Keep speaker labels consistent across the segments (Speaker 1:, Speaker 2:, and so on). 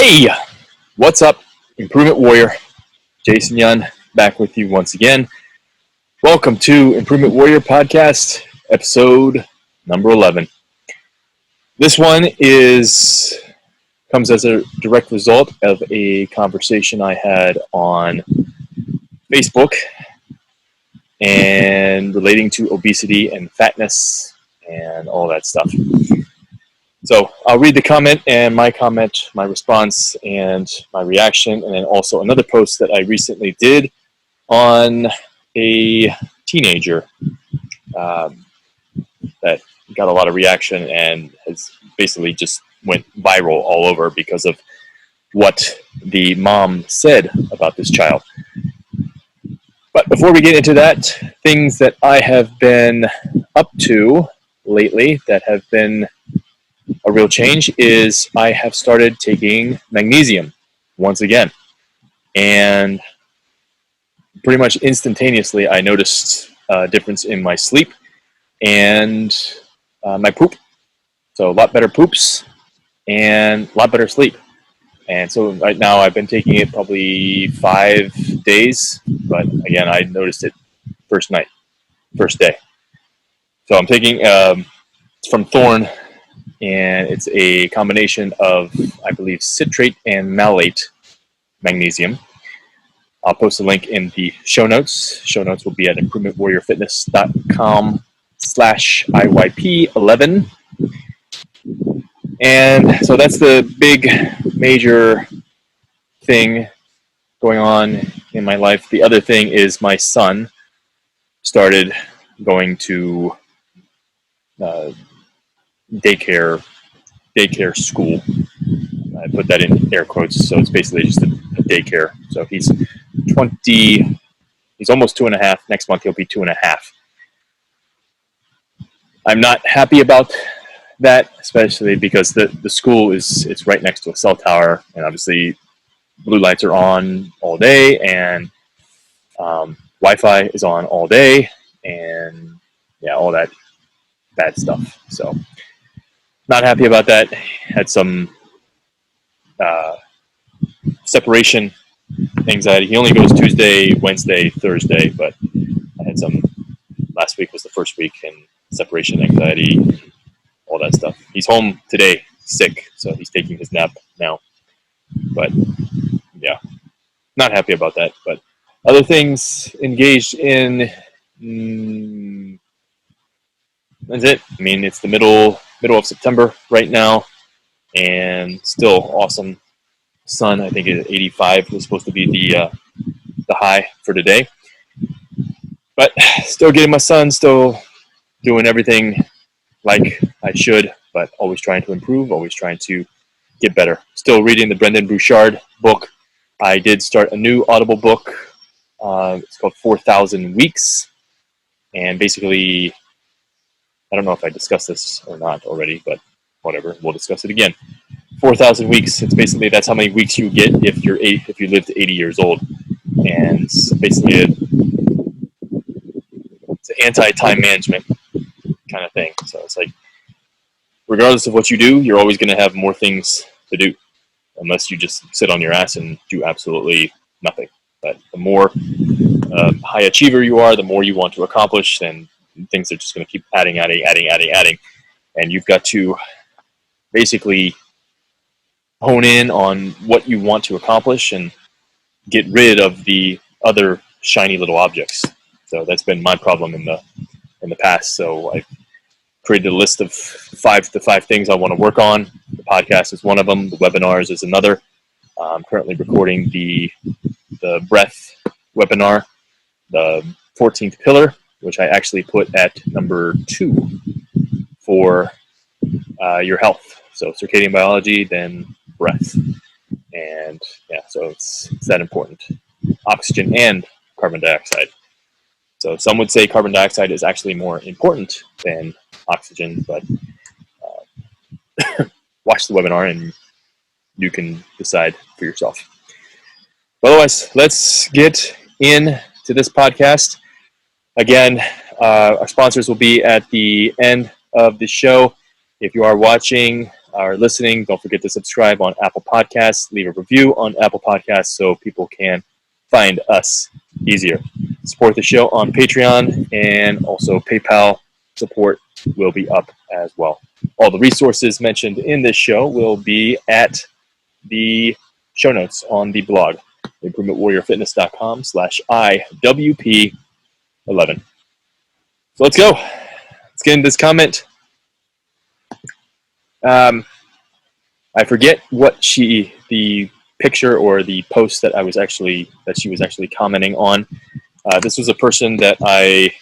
Speaker 1: Hey, what's up, Improvement Warrior? Jason Yun back with you once again. Welcome to Improvement Warrior Podcast, episode number 11. This one comes as a direct result of a conversation I had on Facebook and relating to obesity and fatness and all that stuff. So I'll read the comment and my response, and my reaction, and then also another post that I recently did on a teenager that got a lot of reaction and has basically just went viral all over because of what the mom said about this child. But before we get into that, things that I have been up to lately that have been a real change is I have started taking magnesium once again. And pretty much instantaneously, I noticed a difference in my sleep and my poop. So a lot better poops and a lot better sleep. And so right now I've been taking it probably 5 days. But again, I noticed it first day. So I'm taking it's from Thorne. And it's a combination of, I believe, citrate and malate magnesium. I'll post a link in the show notes. Show notes will be at improvementwarriorfitness.com/IYP11. And so that's the big, major thing going on in my life. The other thing is my son started going to daycare school. I put that in air quotes, so it's basically just a daycare. So he's almost 2.5. Next month he'll be 2.5. I'm not happy about that, especially because the school it's right next to a cell tower, and obviously blue lights are on all day, and Wi-Fi is on all day, and yeah, all that bad stuff. So not happy about that. Had some separation anxiety. He only goes Tuesday, Wednesday, Thursday, but I had some, last week was the first week, and separation anxiety, all that stuff. He's home today, sick, so he's taking his nap now. But yeah, not happy about that. But other things engaged in, that's it. I mean, it's the middle of September right now, and still awesome sun. I think 85 was supposed to be the high for today. But still getting my sun, still doing everything like I should, but always trying to improve, always trying to get better. Still reading the Brendan Bouchard book. I did start a new Audible book. It's called 4,000 Weeks. And basically, I don't know if I discussed this or not already, but whatever, we'll discuss it again. 4,000 weeks. It's basically, that's how many weeks you get if you live to 80 years old. And it's basically it's an anti-time management kind of thing. So it's like, regardless of what you do, you're always going to have more things to do, unless you just sit on your ass and do absolutely nothing. But the more high achiever you are, the more you want to accomplish, and things are just going to keep adding. And you've got to basically hone in on what you want to accomplish and get rid of the other shiny little objects. So that's been my problem in the past. So I've created a list of five things I want to work on. The podcast is one of them. The webinars is another. I'm currently recording the breath webinar, the 14th pillar, which I actually put at number 2 for your health. So circadian biology, then breath. And yeah, so it's that important. Oxygen and carbon dioxide. So some would say carbon dioxide is actually more important than oxygen, but watch the webinar and you can decide for yourself. Otherwise, let's get into this podcast. Again, our sponsors will be at the end of the show. If you are watching, are listening, don't forget to subscribe on Apple Podcasts, leave a review on Apple Podcasts so people can find us easier. Support the show on Patreon, and also PayPal support will be up as well. All the resources mentioned in this show will be at the show notes on the blog, improvementwarriorfitness.com/IWP11. So let's go. Let's get into this comment. I forget what the picture or the post that she was actually commenting on. This was a person that I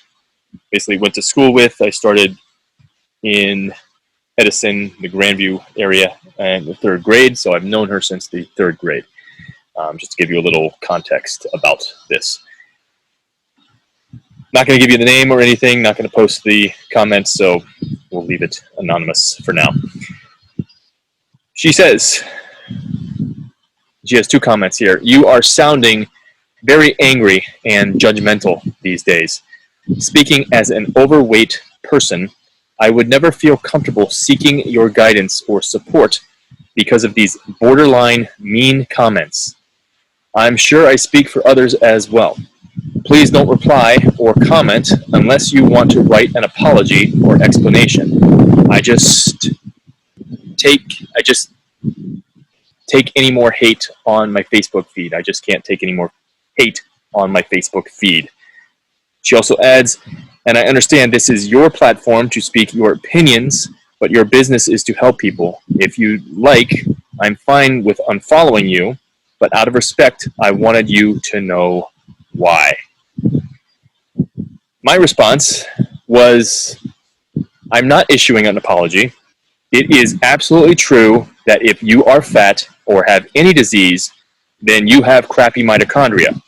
Speaker 1: basically went to school with. I started in Edison, the Grandview area, in the 3rd grade, so I've known her since the 3rd grade. Just to give you a little context about this. Not going to give you the name or anything, not going to post the comments, so we'll leave it anonymous for now. She says, she has 2 comments here. You are sounding very angry and judgmental these days. Speaking as an overweight person, I would never feel comfortable seeking your guidance or support because of these borderline mean comments. I'm sure I speak for others as well. Please don't reply or comment unless you want to write an apology or explanation. I just take any more hate on my Facebook feed. I just can't take any more hate on my Facebook feed. She also adds, and I understand this is your platform to speak your opinions, but your business is to help people. If you like, I'm fine with unfollowing you, but out of respect, I wanted you to know why. My response was, I'm not issuing an apology. It is absolutely true that if you are fat or have any disease, then you have crappy mitochondria.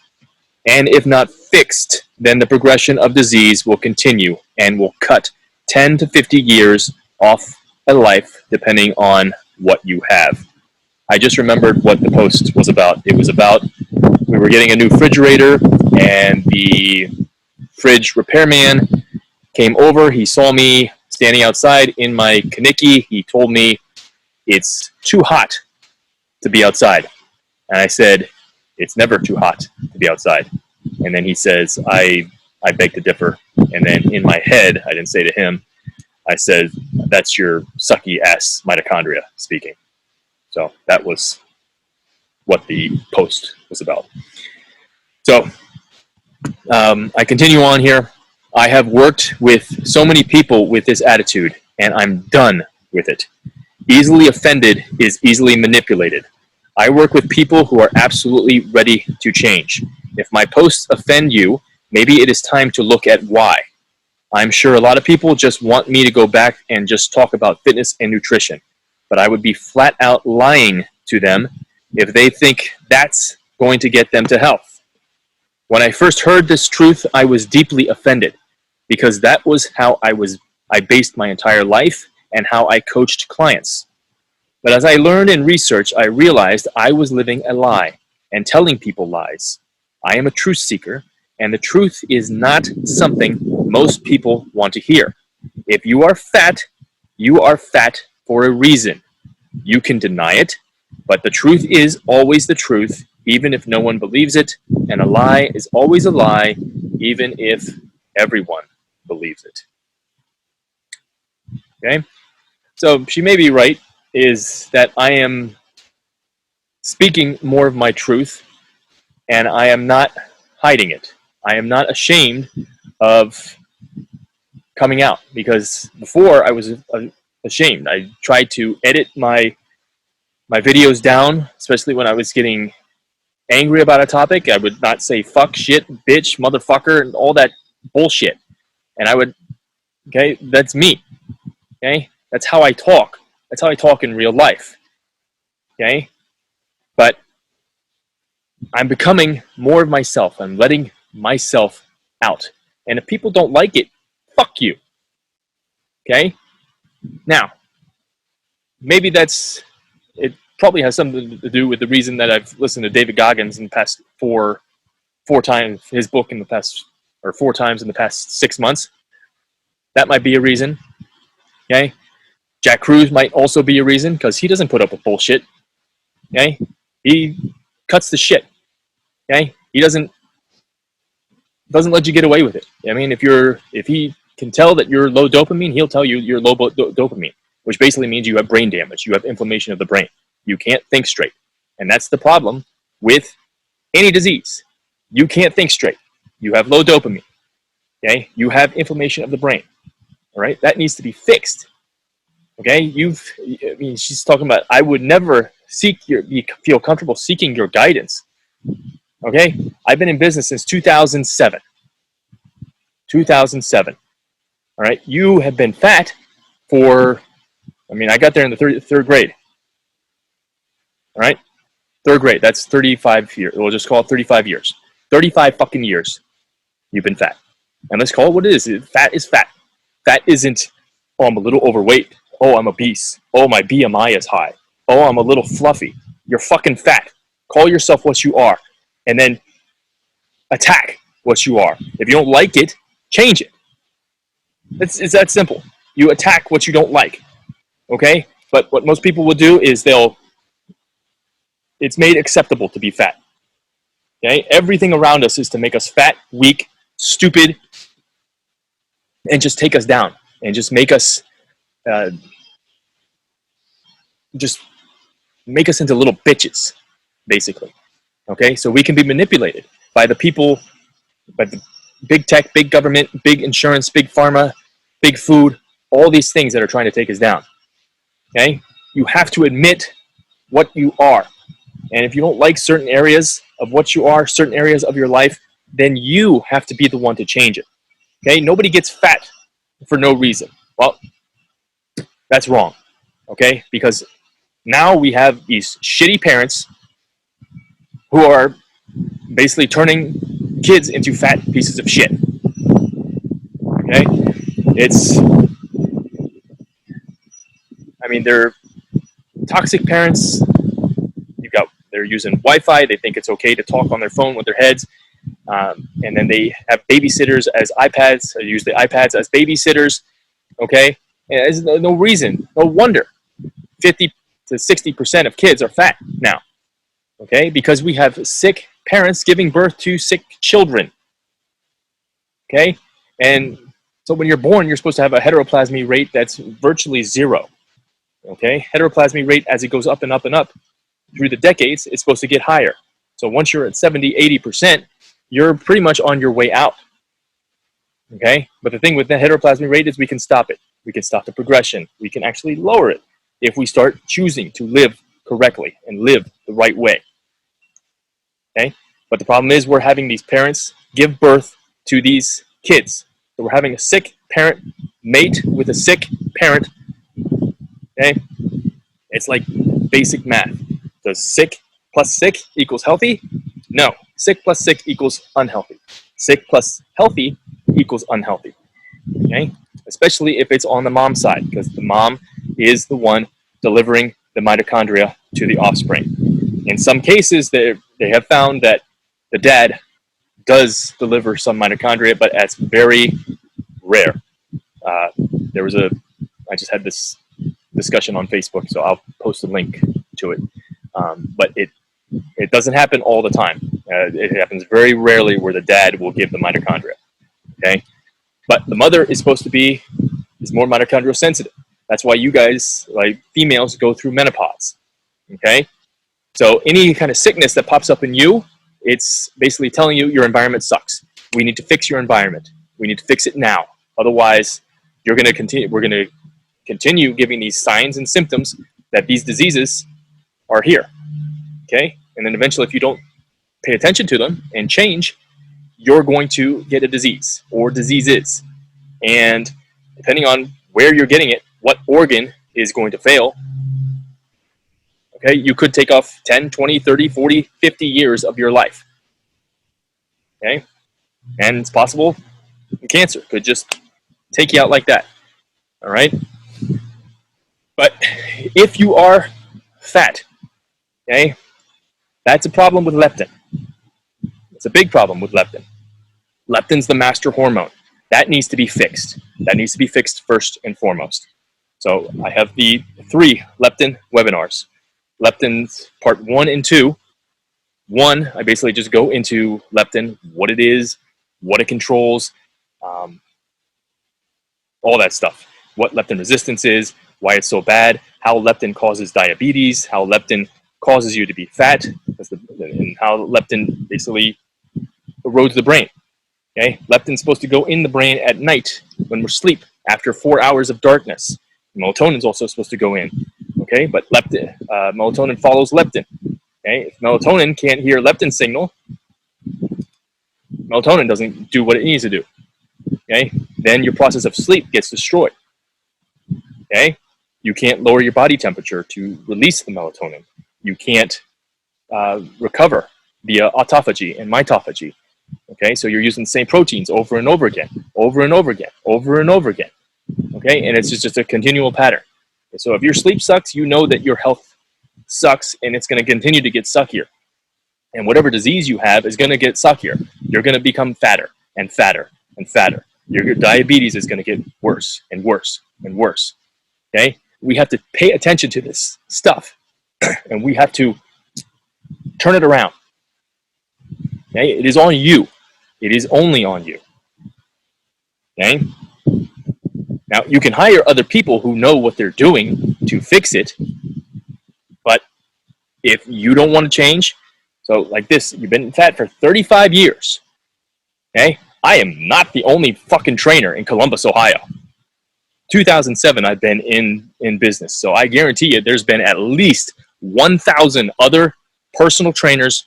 Speaker 1: And if not fixed, then the progression of disease will continue and will cut 10 to 50 years off a life depending on what you have. I just remembered what the post was about. It was about, we were getting a new refrigerator, and the fridge repairman came over. He saw me standing outside in my Kaniki. He told me it's too hot to be outside. And I said, it's never too hot to be outside. And then he says, I beg to differ. And then in my head, I didn't say to him, I said, that's your sucky ass mitochondria speaking. So that was what the post was about. So I continue on here. I have worked with so many people with this attitude, and I'm done with it. Easily offended is easily manipulated. I work with people who are absolutely ready to change. If my posts offend you, maybe it is time to look at why. I'm sure a lot of people just want me to go back and just talk about fitness and nutrition, but I would be flat out lying to them if they think that's going to get them to health. When I first heard this truth, I was deeply offended because that was how I based my entire life and how I coached clients. But as I learned and researched, I realized I was living a lie and telling people lies. I am a truth seeker, and the truth is not something most people want to hear. If you are fat for a reason. You can deny it, but the truth is always the truth, even if no one believes it, and a lie is always a lie, even if everyone believes it. Okay? So she may be right, is that I am speaking more of my truth, and I am not hiding it. I am not ashamed of coming out, because before I was ashamed. I tried to edit my videos down, especially when I was getting angry about a topic. I would not say fuck, shit, bitch, motherfucker, and all that bullshit. And I would, okay, that's me. Okay? That's how I talk. That's how I talk in real life. Okay? But I'm becoming more of myself. I'm letting myself out. And if people don't like it, fuck you. Okay? Now, maybe it probably has something to do with the reason that I've listened to David Goggins in the past four times, his book in the past, or 4 times in the past 6 months. That might be a reason. Okay? Jack Cruz might also be a reason because he doesn't put up with bullshit. Okay, he cuts the shit. Okay, he doesn't let you get away with it. I mean, if he can tell that you're low dopamine, he'll tell you you're low dopamine, which basically means you have brain damage. You have inflammation of the brain. You can't think straight, and that's the problem with any disease. You can't think straight. You have low dopamine. Okay, you have inflammation of the brain. All right, that needs to be fixed. Okay, I mean, she's talking about, I would never feel comfortable seeking your guidance. Okay, I've been in business since 2007. 2007. All right, you have been fat for, I mean, I got there in the third grade. All right, third grade, that's 35 years. We'll just call it 35 years. 35 fucking years you've been fat. And let's call it what it is. Fat is fat. Fat isn't, oh, I'm a little overweight. Oh, I'm obese. Oh, my BMI is high. Oh, I'm a little fluffy. You're fucking fat. Call yourself what you are. And then attack what you are. If you don't like it, change it. It's that simple. You attack what you don't like. Okay? But what most people will do is it's made acceptable to be fat. Okay? Everything around us is to make us fat, weak, stupid, and just take us down. And just make us into little bitches, basically. Okay? So we can be manipulated by the people, by the big tech, big government, big insurance, big pharma, big food, all these things that are trying to take us down. Okay? You have to admit what you are. And if you don't like certain areas of what you are, certain areas of your life, then you have to be the one to change it. Okay? Nobody gets fat for no reason. Well, that's wrong. Okay? Because now we have these shitty parents who are basically turning kids into fat pieces of shit. Okay? They're toxic parents. They're using Wi-Fi. They think it's okay to talk on their phone with their heads. And then they have babysitters as iPads. They use the iPads as babysitters. Okay? And there's no reason, no wonder 50 to 60% of kids are fat now. Okay? Because we have sick parents giving birth to sick children. Okay? And so when you're born, you're supposed to have a heteroplasmy rate that's virtually zero. Okay? Heteroplasmy rate, as it goes up and up and up through the decades, it's supposed to get higher. So once you're at 70, 80%, you're pretty much on your way out. Okay? But the thing with the heteroplasmy rate is we can stop it. We can stop the progression. We can actually lower it if we start choosing to live correctly and live the right way. Okay? But the problem is we're having these parents give birth to these kids. So we're having a sick parent mate with a sick parent. Okay? It's like basic math. Does sick plus sick equals healthy? No. Sick plus sick equals unhealthy. Sick plus healthy equals unhealthy. Okay? Especially if it's on the mom side, because the mom is the one delivering the mitochondria to the offspring. In some cases, they have found that the dad does deliver some mitochondria, but that's very rare. I just had this discussion on Facebook, so I'll post a link to it. But it doesn't happen all the time. It happens very rarely where the dad will give the mitochondria. Okay, but the mother is supposed to be more mitochondrial sensitive. That's why you guys, like females, go through menopause. Okay, so any kind of sickness that pops up in you, it's basically telling you your environment sucks. We need to fix your environment. We need to fix it now. Otherwise, we're going to continue giving these signs and symptoms that these diseases are here. Okay? And then eventually, if you don't pay attention to them and change, you're going to get a disease or diseases. And depending on where you're getting it, what organ is going to fail, okay, you could take off 10, 20, 30, 40, 50 years of your life. Okay? And it's possible cancer could just take you out like that. All right? But if you are fat, okay, that's a problem with leptin. It's a big problem with leptin. Leptin's the master hormone. That needs to be fixed. That needs to be fixed first and foremost. So I have the 3 leptin webinars. Leptin's part 1 and 2. 1, I basically just go into leptin, what it is, what it controls, all that stuff. What leptin resistance is, why it's so bad, how leptin causes diabetes, how leptin causes you to be fat, and how leptin basically erodes the brain. Okay, leptin's supposed to go in the brain at night when we're asleep after 4 hours of darkness. Melatonin is also supposed to go in. Okay, but melatonin follows leptin. Okay, if melatonin can't hear leptin signal, melatonin doesn't do what it needs to do. Okay, then your process of sleep gets destroyed. Okay, you can't lower your body temperature to release the melatonin. You can't recover via autophagy and mitophagy. Okay, so you're using the same proteins over and over again, over and over again, over and over again. Okay, and it's just a continual pattern. So if your sleep sucks, you know that your health sucks, and it's going to continue to get suckier. And whatever disease you have is going to get suckier. You're going to become fatter and fatter and fatter. Your diabetes is going to get worse and worse and worse. Okay, we have to pay attention to this stuff, and we have to turn it around. Okay, it is on you. It is only on you. Okay. Now, you can hire other people who know what they're doing to fix it, but if you don't want to change, so like this, you've been fat for 35 years, okay? I am not the only fucking trainer in Columbus, Ohio. 2007, I've been in business, so I guarantee you there's been at least 1,000 other personal trainers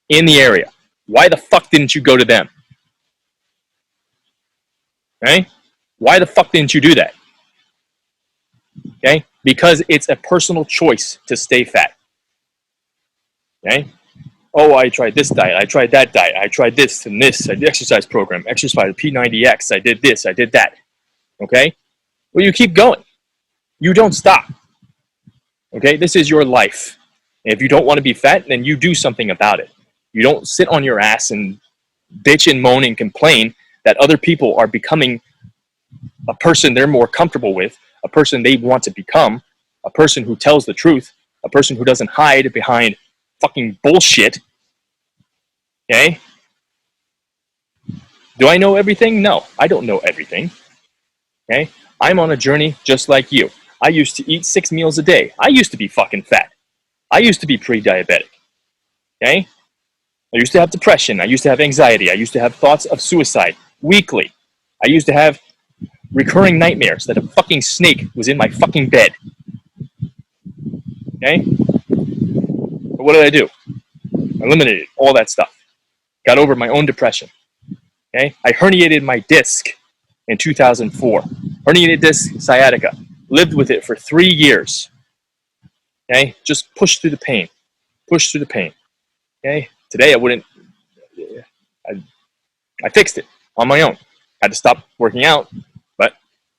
Speaker 1: in the area. Why the fuck didn't you go to them? Okay? Why the fuck didn't you do that? Okay? Because it's a personal choice to stay fat. Okay? Oh, I tried this diet. I tried that diet. I tried this and this. I did exercise program, exercise P90X. I did this. I did that. Okay? Well, you keep going. You don't stop. Okay? This is your life. And if you don't want to be fat, then you do something about it. You don't sit on your ass and bitch and moan and complain that other people are becoming a person they're more comfortable with, a person they want to become, a person who tells the truth, a person who doesn't hide behind fucking bullshit. Okay? Do I know everything? No, I don't know everything. Okay? I'm on a journey just like you. I used to eat 6 meals a day. I used to be fucking fat. I used to be pre-diabetic. Okay? I used to have depression. I used to have anxiety. I used to have thoughts of suicide weekly. I used to have recurring nightmares that a fucking snake was in my fucking bed. Okay? But what did I do? I eliminated all that stuff. Got over my own depression. Okay? I herniated my disc in 2004. Herniated disc sciatica. Lived with it for 3 years. Okay? Just push through the pain. Push through the pain. Okay? Today I wouldn't. I fixed it on my own. I had to stop working out, but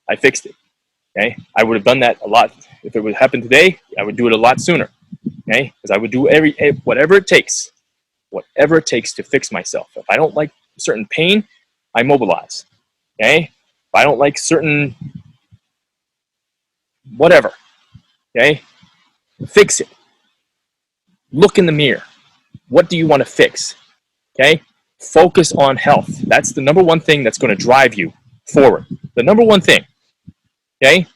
Speaker 1: I fixed it. Okay? I would have done that a lot. If it would happen today, I would do it a lot sooner. Okay? Because I would do whatever it takes to fix myself. If I don't like certain pain, I mobilize. Okay? If I don't like certain whatever, okay? Fix it. Look in the mirror. What do you want to fix? Okay? Focus on health. That's the number one thing that's going to drive you forward. The number one thing. Okay?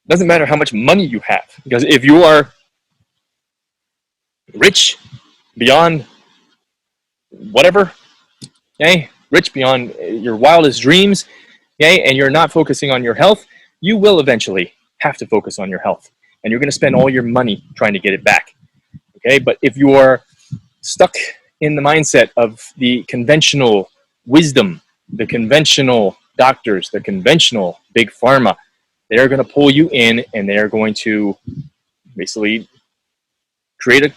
Speaker 1: Doesn't matter how much money you have, because if you are rich beyond whatever, okay, rich beyond your wildest dreams, okay, and you're not focusing on your health, you will eventually have to focus on your health, and you're going to spend all your money trying to get it back. Okay, but if you are stuck in the mindset of the conventional wisdom, the conventional doctors, the conventional big pharma, they're going to pull you in, and they're going to basically create a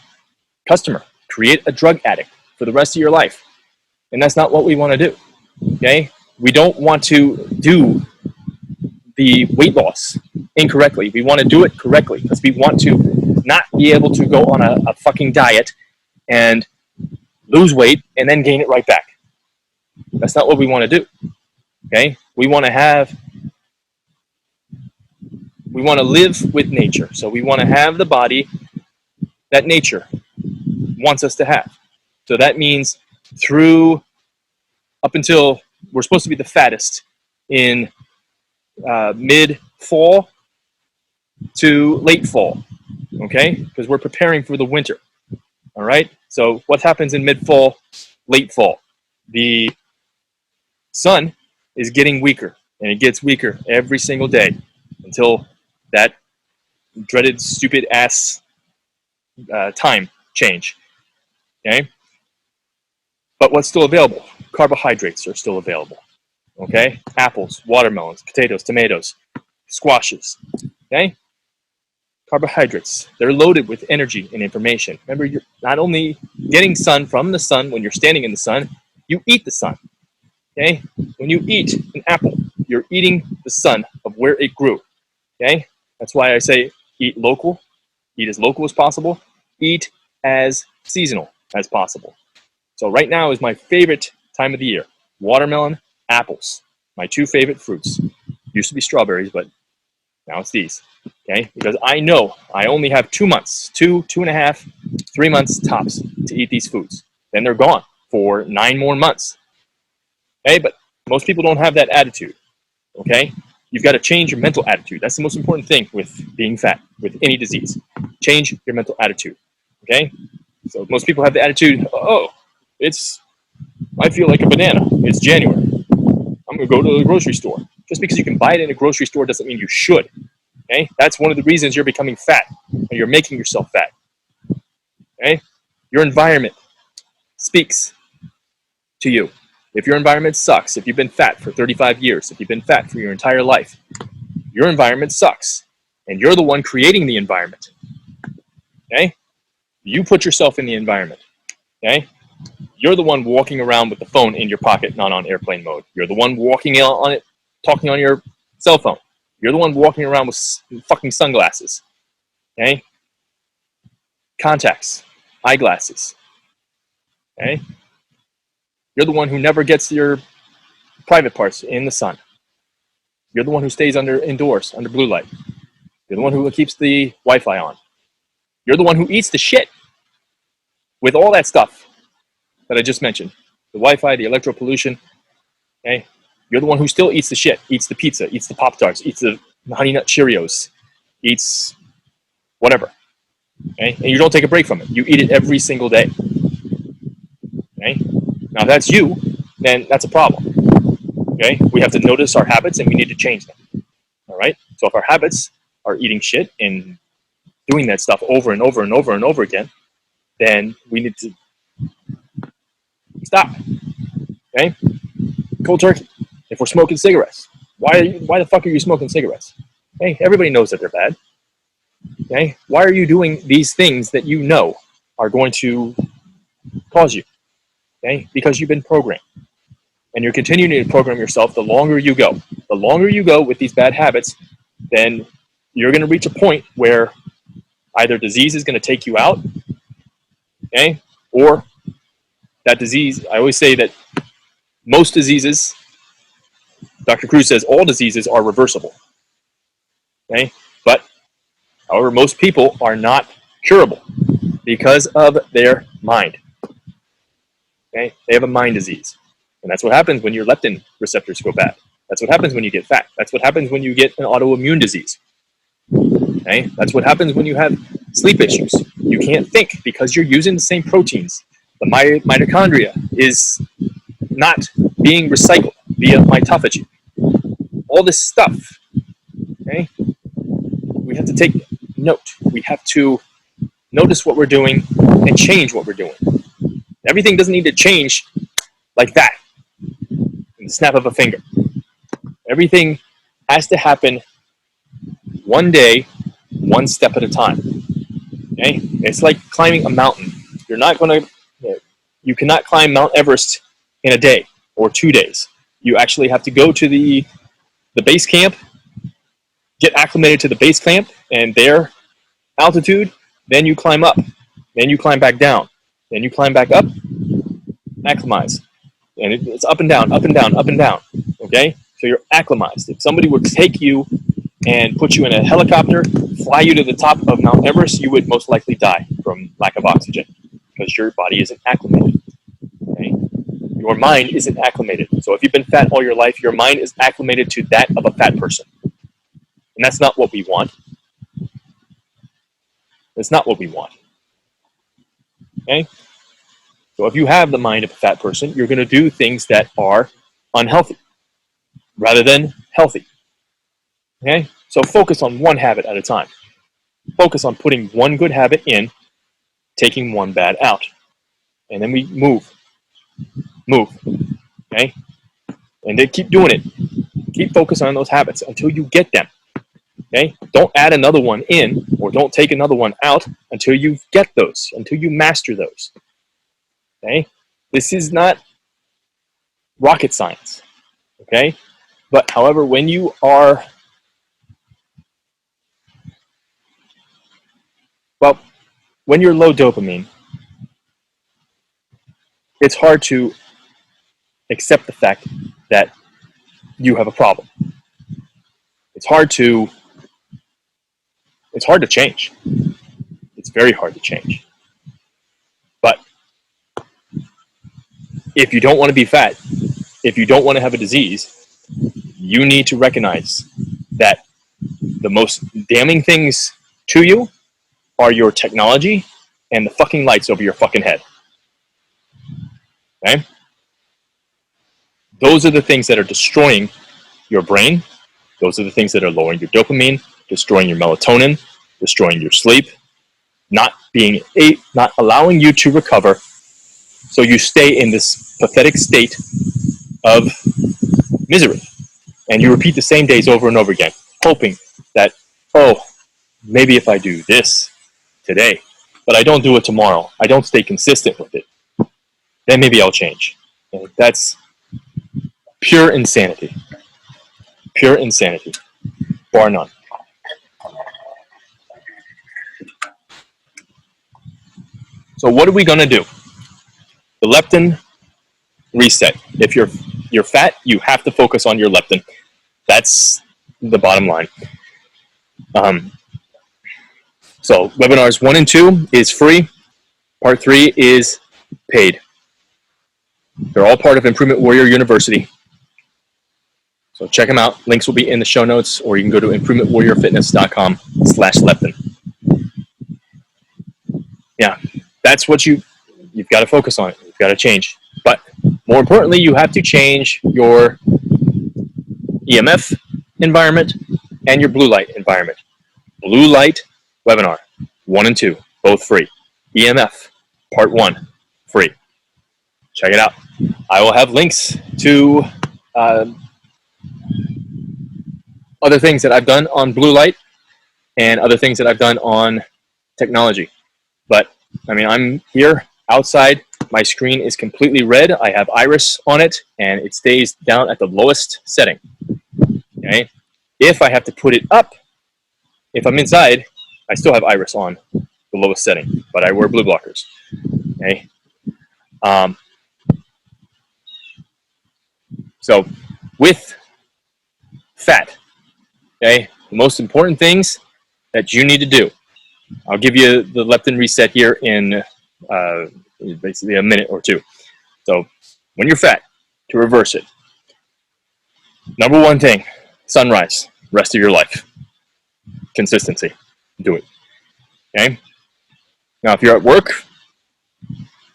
Speaker 1: customer, create a drug addict for the rest of your life. And that's not what we want to do. Okay? We don't want to do the weight loss incorrectly. We want to do it correctly, because we want to not be able to go on a fucking diet and lose weight and then gain it right back. That's not what we want to do. Okay? We want to have We want to live with nature. So we want to have the body that nature wants us to have. So that means through up until we're supposed to be the fattest in mid-fall to late fall, okay? Because we're preparing for the winter, all right? So what happens in mid-fall, late fall? The sun is getting weaker, and it gets weaker every single day until that dreaded, stupid-ass time change, okay? But what's still available? Carbohydrates are still available, okay? Apples, watermelons, potatoes, tomatoes, squashes, okay? Carbohydrates, they're loaded with energy and information. Remember, you're not only getting sun from the sun when you're standing in the sun, you eat the sun, okay? When you eat an apple, you're eating the sun of where it grew, okay? That's why I say eat local, eat as local as possible, eat as seasonal as possible. So right now is my favorite time of the year. Watermelon, apples, my two favorite fruits. Used to be strawberries, but now it's these, okay? Because I know I only have 2 months, 2.5, 3 months tops to eat these foods. Then they're gone for 9 more months, okay? But most people don't have that attitude, okay? You've got to change your mental attitude. That's the most important thing with being fat, with any disease. Change your mental attitude, okay? So most people have the attitude, oh, I feel like a banana. It's January. I'm going to go to the grocery store. Just because you can buy it in a grocery store doesn't mean you should. Okay? That's one of the reasons you're becoming fat, and you're making yourself fat. Okay? Your environment speaks to you. If your environment sucks, if you've been fat for 35 years, if you've been fat for your entire life, your environment sucks, and you're the one creating the environment. Okay? You put yourself in the environment. Okay? You're the one walking around with the phone in your pocket, not on airplane mode. You're the one walking on it, talking on your cell phone. You're the one walking around with fucking sunglasses, okay? Contacts, eyeglasses, okay? You're the one who never gets your private parts in the sun. You're the one who stays indoors, under blue light. You're the one who keeps the Wi-Fi on. You're the one who eats the shit with all that stuff that I just mentioned. The Wi-Fi, the electropollution, okay? You're the one who still eats the shit, eats the pizza, eats the Pop-Tarts, eats the Honey Nut Cheerios, eats whatever, okay? And you don't take a break from it. You eat it every single day, okay? Now, if that's you, then that's a problem, okay? We have to notice our habits, and we need to change them, all right? So if our habits are eating shit and doing that stuff over and over and over and over again, then we need to stop, okay? Cold turkey. If we're smoking cigarettes, why the fuck are you smoking cigarettes? Hey, everybody knows that they're bad. Okay? Why are you doing these things that you know are going to cause you? Okay? Because you've been programmed. And you're continuing to program yourself the longer you go. The longer you go with these bad habits, then you're going to reach a point where either disease is going to take you out, okay? Or that disease, I always say that most diseases, Dr. Cruz says all diseases are reversible, okay? But, however, most people are not curable because of their mind, okay? They have a mind disease. And that's what happens when your leptin receptors go bad. That's what happens when you get fat. That's what happens when you get an autoimmune disease, okay? That's what happens when you have sleep issues. You can't think because you're using the same proteins. The mitochondria is not being recycled via mitophagy. All this stuff, okay? We have to take note. We have to notice what we're doing and change what we're doing. Everything doesn't need to change like that in the snap of a finger. Everything has to happen one day, one step at a time. Okay? It's like climbing a mountain. You cannot climb Mount Everest in a day or 2 days. You actually have to go to the base camp, get acclimated to the base camp and their altitude, then you climb up, then you climb back down, then you climb back up, acclimatize. And it's up and down, up and down, up and down, okay? So you're acclimatized. If somebody would take you and put you in a helicopter, fly you to the top of Mount Everest, you would most likely die from lack of oxygen because your body isn't acclimated. Okay? Your mind isn't acclimated. So if you've been fat all your life, your mind is acclimated to that of a fat person. And that's not what we want. That's not what we want. Okay? So if you have the mind of a fat person, you're going to do things that are unhealthy rather than healthy. Okay? So focus on one habit at a time. Focus on putting one good habit in, taking one bad out. And then we move. Okay? And then keep doing it. Keep focusing on those habits until you get them. Okay? Don't add another one in or don't take another one out until you get those, until you master those. Okay? This is not rocket science. Okay? But however, when you are, well, when you're low dopamine, it's hard to accept the fact that you have a problem. It's hard to change. It's very hard to change. But if you don't want to be fat, if you don't want to have a disease, you need to recognize that the most damning things to you are your technology and the fucking lights over your fucking head. Okay? Those are the things that are destroying your brain. Those are the things that are lowering your dopamine, destroying your melatonin, destroying your sleep, not allowing you to recover. So you stay in this pathetic state of misery. And you repeat the same days over and over again, hoping that, oh, maybe if I do this today, but I don't do it tomorrow, I don't stay consistent with it, then maybe I'll change. And that's pure insanity. Pure insanity, bar none. So what are we going to do? The leptin reset. If you're fat, you have to focus on your leptin. That's the bottom line. So webinars 1 and 2 is free. Part 3 is paid. They're all part of Improvement Warrior University. So check them out. Links will be in the show notes, or you can go to improvementwarriorfitness.com/leptin. Yeah, that's what you've got to focus on. You've got to change. But more importantly, you have to change your EMF environment and your blue light environment. Blue light webinar 1 and 2, both free. EMF part 1, free. Check it out. I will have links to other things that I've done on blue light and other things that I've done on technology. But I mean, I'm here outside. My screen is completely red. I have iris on it, and it stays down at the lowest setting. Okay. If I have to put it up, if I'm inside, I still have iris on the lowest setting, but I wear blue blockers. Okay. So with fat, okay, the most important things that you need to do. I'll give you the leptin reset here in basically a minute or two. So when you're fat, to reverse it, number one thing, sunrise, rest of your life. Consistency. Do it. Okay? Now, if you're at work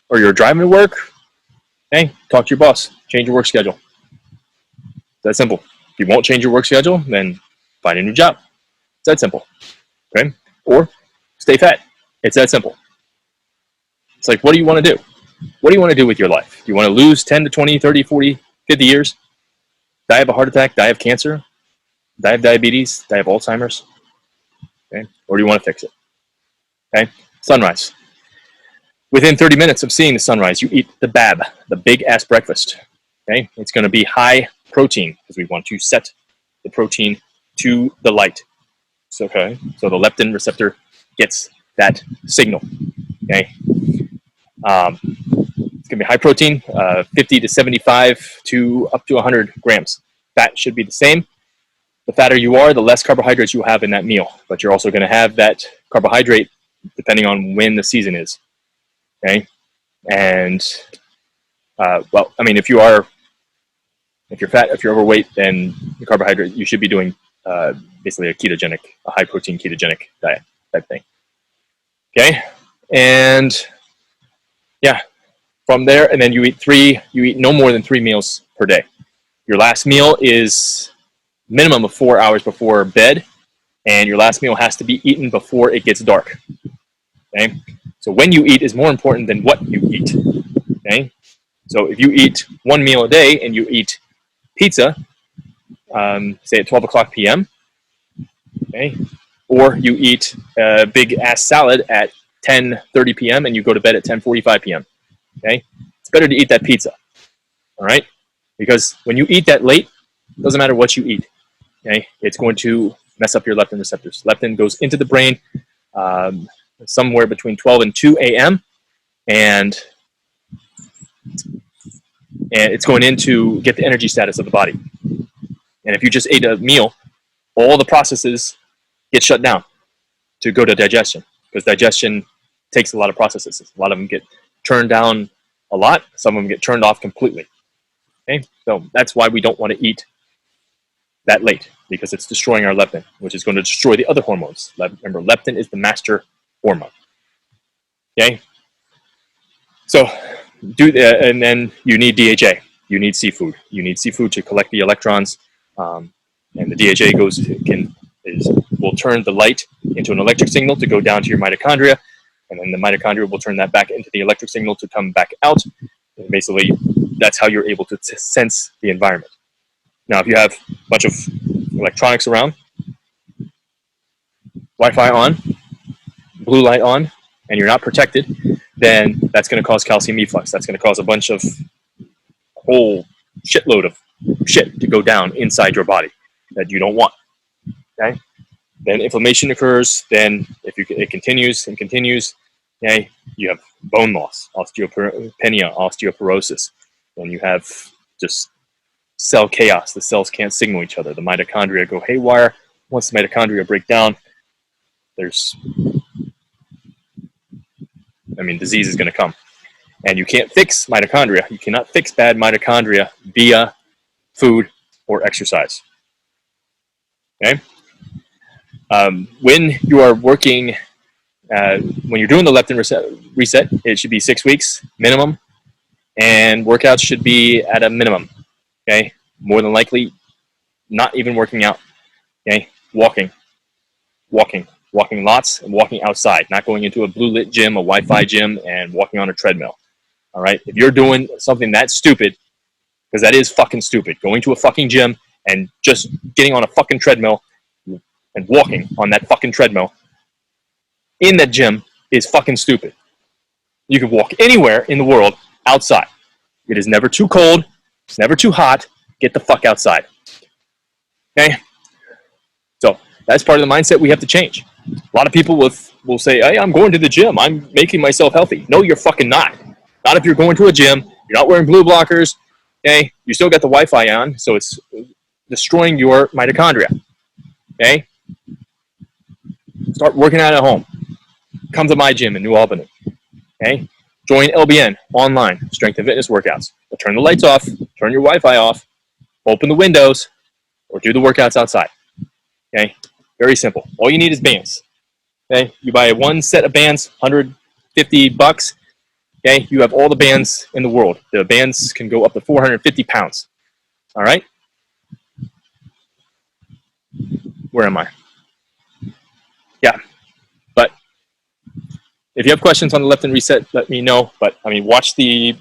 Speaker 1: or you're driving to work, okay, talk to your boss. Change your work schedule. It's that simple. If you won't change your work schedule, then find a new job. It's that simple. Okay? Or stay fat. It's that simple. It's like, what do you want to do? What do you want to do with your life? Do you want to lose 10 to 20, 30, 40, 50 years? Die of a heart attack? Die of cancer? Die of diabetes? Die of Alzheimer's? Okay? Or do you want to fix it? Okay? Sunrise. Within 30 minutes of seeing the sunrise, you eat the BAB, the big ass breakfast. Okay? It's going to be high protein because we want to set the protein to the light. So, okay? So the leptin receptor gets that signal. Okay? It's going to be high protein, 50 to 75 to up to 100 grams. Fat should be the same. the fatter you are, the less carbohydrates you have in that meal. But you're also going to have that carbohydrate depending on when the season is. Okay, and well, I mean, if you're fat, if you're overweight, then the carbohydrate you should be doing basically a high protein ketogenic diet type thing. Okay, and yeah, from there, and then you eat no more than 3 meals per day. Your last meal is minimum of 4 hours before bed, and your last meal has to be eaten before it gets dark. Okay, so when you eat is more important than what you eat. Okay, so if you eat 1 meal a day and you eat pizza, say at 12 o'clock p.m., okay, or you eat a big ass salad at 10:30 p.m. and you go to bed at 10:45 p.m. Okay, it's better to eat that pizza. All right, because when you eat that late, it doesn't matter what you eat. Okay, it's going to mess up your leptin receptors. Leptin goes into the brain somewhere between 12 and 2 a.m. and it's going in to get the energy status of the body. And if you just ate a meal, all the processes get shut down to go to digestion, because digestion takes a lot of processes. A lot of them get turned down a lot. Some of them get turned off completely. Okay, so that's why we don't want to eat that late, because it's destroying our leptin, which is going to destroy the other hormones. Remember, leptin is the master hormone. Okay, so and then you need DHA. You need seafood. You need seafood to collect the electrons, and the DHA will turn the light into an electric signal to go down to your mitochondria, and then the mitochondria will turn that back into the electric signal to come back out. And basically, that's how you're able to sense the environment. Now, if you have a bunch of electronics around, Wi-Fi on, blue light on, and you're not protected, then that's going to cause calcium efflux. That's going to cause a whole shitload of shit to go down inside your body that you don't want. Okay? Then inflammation occurs. Then if it continues and continues, okay, you have bone loss, osteopenia, osteoporosis. Then you have just cell chaos. The cells can't signal each other. The mitochondria go haywire. Once the mitochondria break down, disease is going to come. And you can't fix mitochondria. You cannot fix bad mitochondria via food or exercise. Okay? When you are working, when you're doing the leptin reset, it should be 6 weeks minimum, and workouts should be at a minimum. Okay? More than likely, not even working out. Okay? Walking lots, and walking outside, not going into a blue lit gym, a Wi-Fi gym, and walking on a treadmill. All right? If you're doing something that stupid, because that is fucking stupid, going to a fucking gym and just getting on a fucking treadmill and walking on that fucking treadmill in that gym is fucking stupid. You can walk anywhere in the world outside. It is never too cold. It's never too hot. Get the fuck outside. Okay? So that's part of the mindset we have to change. A lot of people will say, hey, I'm going to the gym. I'm making myself healthy. No, you're fucking not. Not if you're going to a gym. You're not wearing blue blockers. Okay? You still got the Wi-Fi on, so it's destroying your mitochondria. Okay? Start working out at home. Come to my gym in New Albany. Okay? Join LBN online, strength and fitness workouts. But turn the lights off, turn your Wi-Fi off, open the windows, or do the workouts outside. Okay? Very simple. All you need is bands. Okay? You buy one set of bands, $150. Okay? You have all the bands in the world. The bands can go up to 450 pounds. All right? Where am I? Yeah. But if you have questions on the Leptin Reset, let me know. But watch the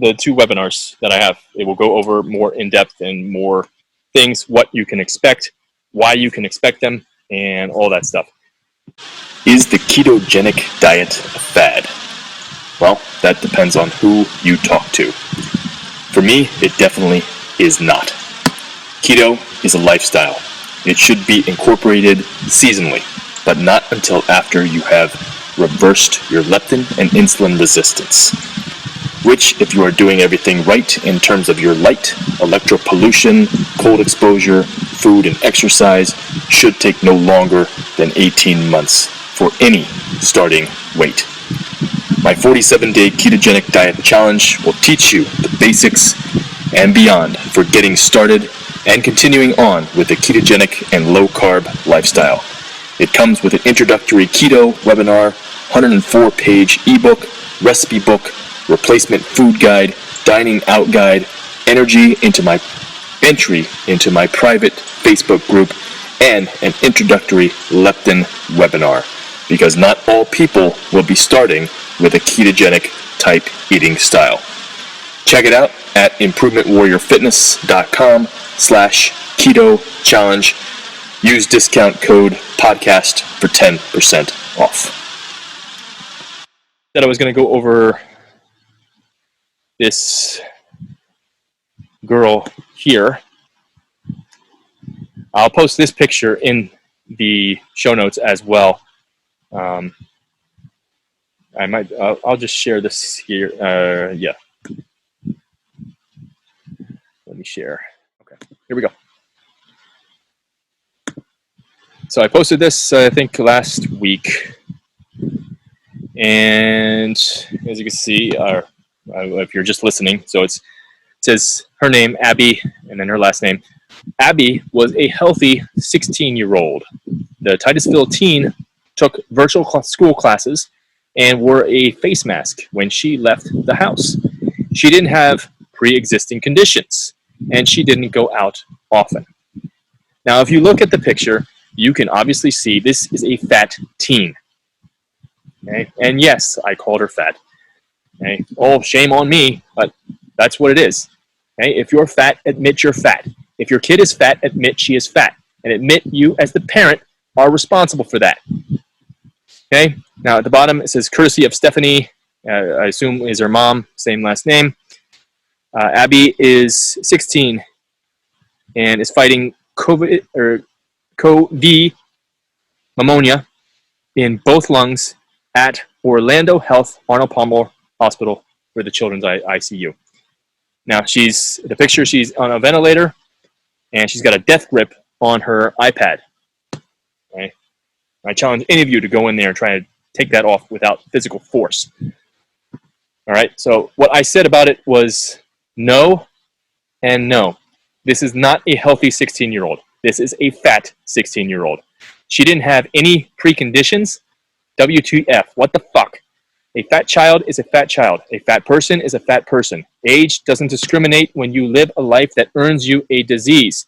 Speaker 1: 2 webinars that I have. It will go over more in depth and more things, what you can expect, why you can expect them, and all that stuff.
Speaker 2: Is the ketogenic diet a fad? Well, that depends on who you talk to. For me, it definitely is not. Keto is a lifestyle. It should be incorporated seasonally, but not until after you have reversed your leptin and insulin resistance, which, if you are doing everything right in terms of your light, electropollution, cold exposure, food and exercise should take no longer than 18 months for any starting weight. My 47-day ketogenic diet challenge will teach you the basics and beyond for getting started and continuing on with a ketogenic and low-carb lifestyle. It comes with an introductory keto webinar, 104-page ebook, recipe book, replacement food guide, dining out guide, entry into my private Facebook group, and an introductory leptin webinar, because not all people will be starting with a ketogenic type eating style. Check it out at improvementwarriorfitness.com/keto challenge. Use discount code podcast for 10% off.
Speaker 1: That I was going to go over this girl here. I'll post this picture in the show notes as well. I'll just share this here. Yeah. Let me share. Okay, here we go. So I posted this, I think, last week. And as you can see, if you're just listening, so it says her name, Abby, and then her last name. Abby was a healthy 16-year-old. The Titusville teen took virtual school classes and wore a face mask when she left the house. She didn't have pre-existing conditions, and she didn't go out often. Now, if you look at the picture, you can obviously see this is a fat teen. Okay? And yes, I called her fat. Okay? Oh, shame on me, but that's what it is. Okay? If you're fat, admit you're fat. If your kid is fat, admit she is fat. And admit you, as the parent, are responsible for that. Okay? Now, at the bottom, it says, courtesy of Stephanie, I assume is her mom, same last name. Abby is 16 and is fighting COVID pneumonia in both lungs at Orlando Health Arnold Palmer Hospital for the Children's ICU. Now, the picture, she's on a ventilator, and she's got a death grip on her iPad. Okay? I challenge any of you to go in there and try to take that off without physical force. All right, so what I said about it was no and no. This is not a healthy 16-year-old. This is a fat 16-year-old. She didn't have any preconditions. WTF, what the fuck? A fat child is a fat child. A fat person is a fat person. Age doesn't discriminate when you live a life that earns you a disease.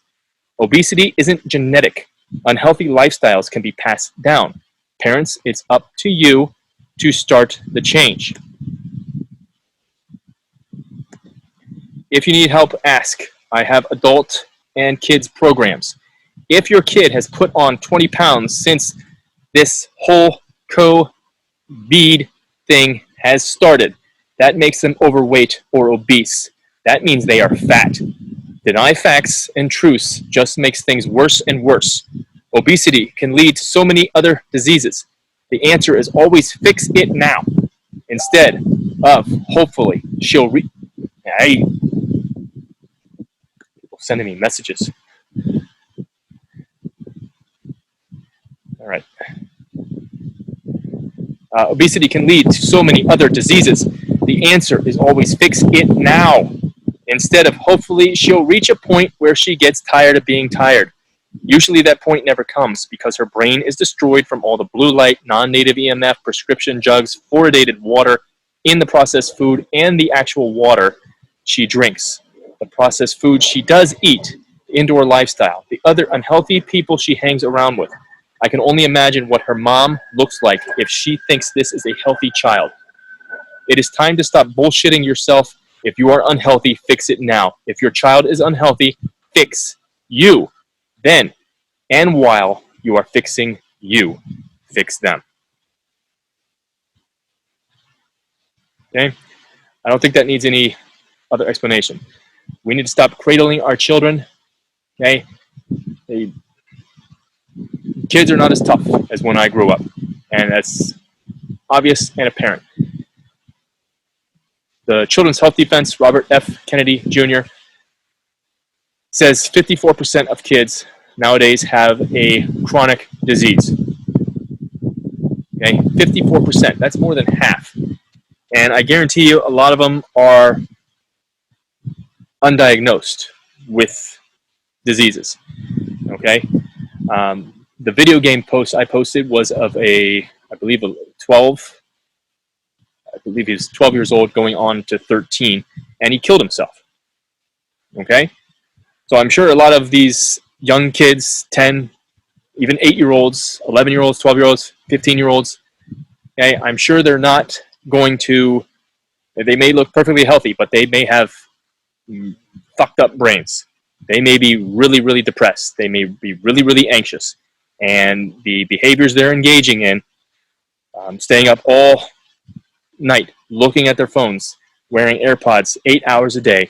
Speaker 1: Obesity isn't genetic. Unhealthy lifestyles can be passed down. Parents, it's up to you to start the change. If you need help, ask. I have adult and kids programs. If your kid has put on 20 pounds since this whole COVID thing has started, that makes them overweight or obese. That means they are fat. Deny facts and truths just makes things worse and worse. Obesity can lead to so many other diseases. The answer is always fix it now, instead of hopefully she'll Hey, people sending me messages. All right. Obesity can lead to so many other diseases. The answer is always fix it now, instead of hopefully she'll reach a point where she gets tired of being tired. Usually that point never comes because her brain is destroyed from all the blue light, non-native EMF, prescription drugs, fluoridated water in the processed food, and the actual water she drinks. The processed food she does eat, indoor lifestyle, the other unhealthy people she hangs around with. I can only imagine what her mom looks like if she thinks this is a healthy child. It is time to stop bullshitting yourself. If you are unhealthy, fix it now. If your child is unhealthy, fix you. Then, and while you are fixing you, fix them. Okay? I don't think that needs any other explanation. We need to stop cradling our children. Okay? Kids are not as tough as when I grew up, and that's obvious and apparent. The Children's Health Defense, Robert F. Kennedy Jr., says 54% of kids nowadays have a chronic disease. Okay, 54%. That's more than half. And I guarantee you a lot of them are undiagnosed with diseases. Okay, the video game post I posted was of I believe he was 12 years old going on to 13, and he killed himself. Okay, so I'm sure a lot of these young kids, 10, even 8-year-olds, 11-year-olds, 12-year-olds, 15-year-olds, okay, I'm sure they're not going to, they may look perfectly healthy, but they may have fucked up brains. They may be really, really depressed. They may be really, really anxious. And the behaviors they're engaging in, staying up all night, looking at their phones, wearing AirPods 8 hours a day,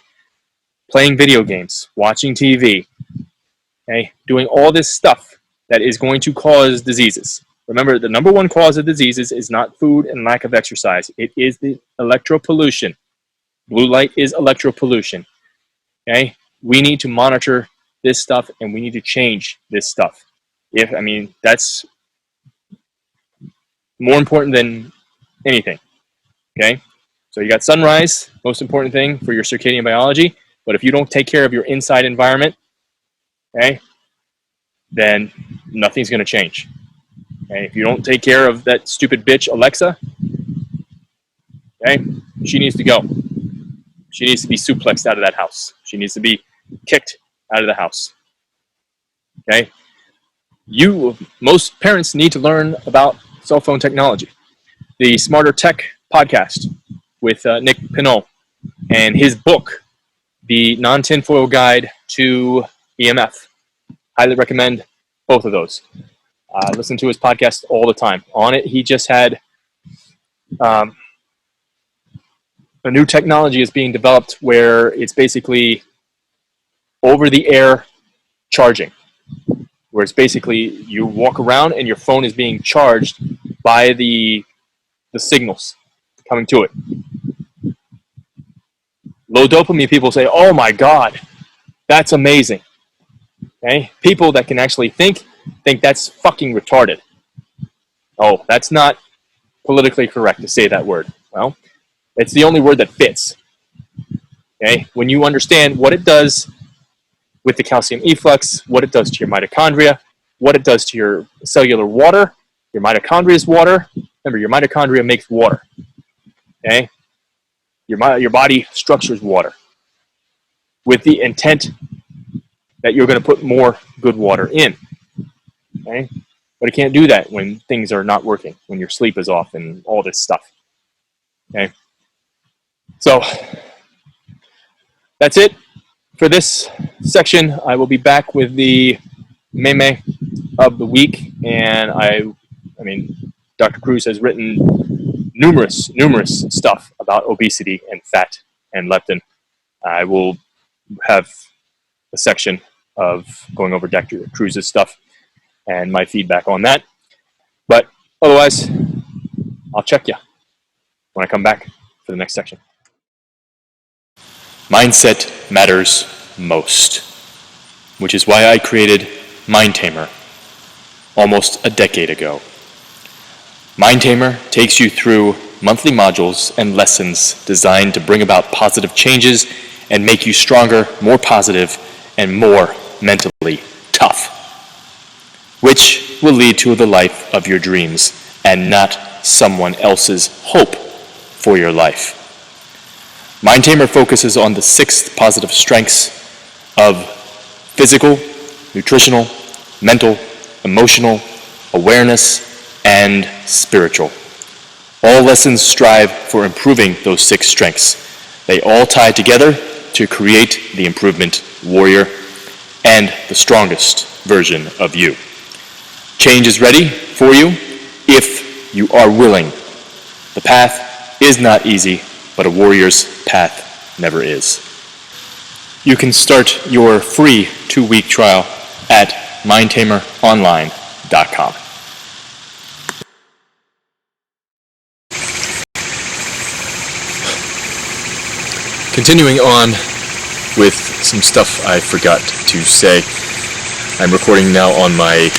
Speaker 1: playing video games, watching TV, okay, doing all this stuff that is going to cause diseases. Remember, the number one cause of diseases is not food and lack of exercise. It is the electropollution. Blue light is electropollution. Okay? We need to monitor this stuff, and we need to change this stuff. That's more important than anything. Okay? So you got sunrise, most important thing for your circadian biology. But if you don't take care of your inside environment, okay, then nothing's going to change. Okay? If you don't take care of that stupid bitch Alexa, okay, she needs to go. She needs to be suplexed out of that house. She needs to be kicked out of the house. Okay? Most parents need to learn about cell phone technology. The Smarter Tech podcast with Nick Pinot and his book, The Non-Tinfoil Guide to EMF. Highly recommend both of those. Listen to his podcast all the time. On it, he just had a new technology is being developed where it's basically over-the-air charging, where it's basically you walk around and your phone is being charged by the signals coming to it. Low dopamine people say, oh my God, that's amazing. Okay? People that can actually think that's fucking retarded. Oh, that's not politically correct to say that word. Well, it's the only word that fits. Okay? When you understand what it does with the calcium efflux, what it does to your mitochondria, what it does to your cellular water, your mitochondria is water. Remember, your mitochondria makes water. Okay? Your body structures water with the intent that you're going to put more good water in. Okay? But it can't do that when things are not working, when your sleep is off and all this stuff. Okay? So that's it for this section. I will be back with the meme of the week, and Dr. Cruz has written numerous stuff about obesity and fat and leptin. I will have a section of going over Dr. Cruz's stuff and my feedback on that. But otherwise, I'll check you when I come back for the next section.
Speaker 2: Mindset matters most, which is why I created Mind Tamer almost a decade ago. Mind Tamer takes you through monthly modules and lessons designed to bring about positive changes and make you stronger, more positive, and more mentally tough, which will lead to the life of your dreams and not someone else's hope for your life. Mind Tamer focuses on the 6 positive strengths of physical, nutritional, mental, emotional, awareness, and spiritual. All lessons strive for improving those 6 strengths. They all tie together to create the improvement warrior and the strongest version of you. Change is ready for you if you are willing. The path is not easy, but a warrior's path never is. You can start your free 2-week trial at mindtameronline.com. Continuing on with some stuff I forgot to say.
Speaker 1: I'm recording now on my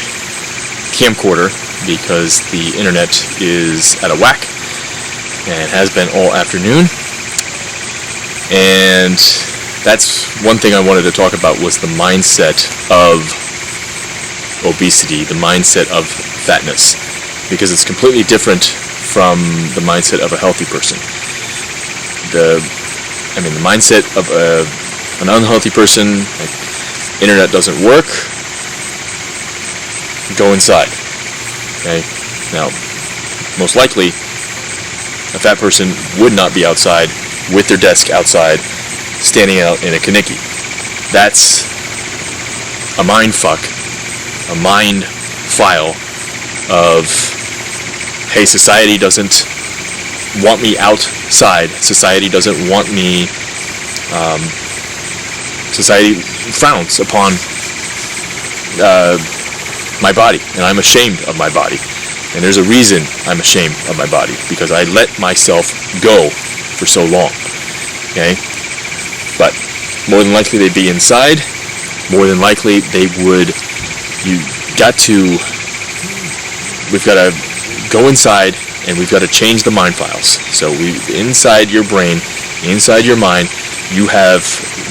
Speaker 1: camcorder because the internet is out of whack and has been all afternoon. And that's one thing I wanted to talk about, was the mindset of obesity, the mindset of fatness, because it's completely different from the mindset of a healthy person. The mindset of an unhealthy person, like, internet doesn't work, go inside. Okay? Now, most likely, a fat person would not be outside with their desk outside, standing out in a kaniki. That's a mind fuck, a mind file of, hey, society doesn't want me outside, society doesn't want me, society frowns upon my body, and I'm ashamed of my body. And there's a reason I'm ashamed of my body, because I let myself go for so long. Okay? But more than likely they'd be inside. More than likely they would, we've got to go inside, and we've got to change the mind files. So inside your brain, inside your mind, you have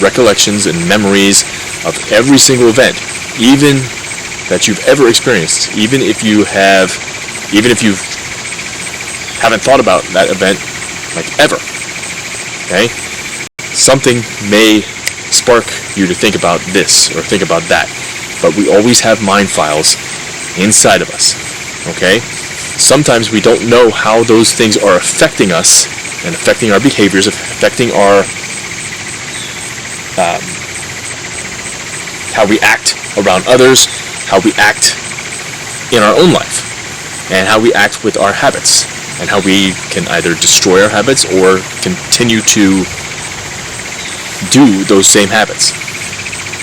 Speaker 1: recollections and memories of every single event, even that you've ever experienced, even if you haven't thought about that event, like, ever. Okay? Something may spark you to think about this or think about that, but we always have mind files inside of us. Okay? Sometimes we don't know how those things are affecting us and affecting our behaviors, affecting our how we act around others, how we act in our own life, and how we act with our habits, and how we can either destroy our habits or continue to do those same habits.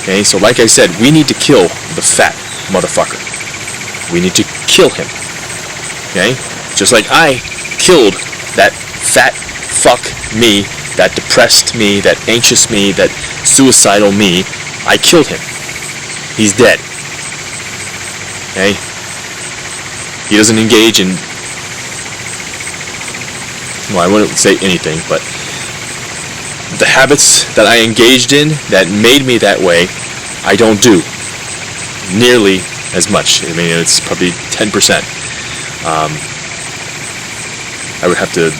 Speaker 1: Okay, so like I said, we need to kill the fat motherfucker. We need to kill him. Okay, just like I killed that fat fuck me, that depressed me, that anxious me, that suicidal me. I killed him. He's dead. Okay? He doesn't engage in, well, I wouldn't say anything, but the habits that I engaged in that made me that way, I don't do nearly as much. I mean, it's probably 10%. I would have to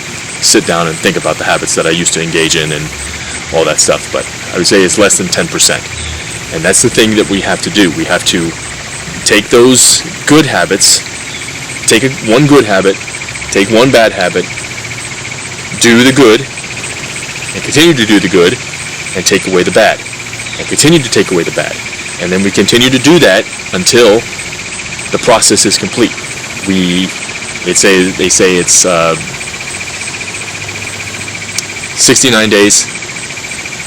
Speaker 1: sit down and think about the habits that I used to engage in and all that stuff, but I would say it's less than 10%. And that's the thing that we have to do. We have to take those good habits, take one good habit, take one bad habit, do the good, and continue to do the good, and take away the bad, and continue to take away the bad. And then we continue to do that until the process is complete. They say it's 69 days.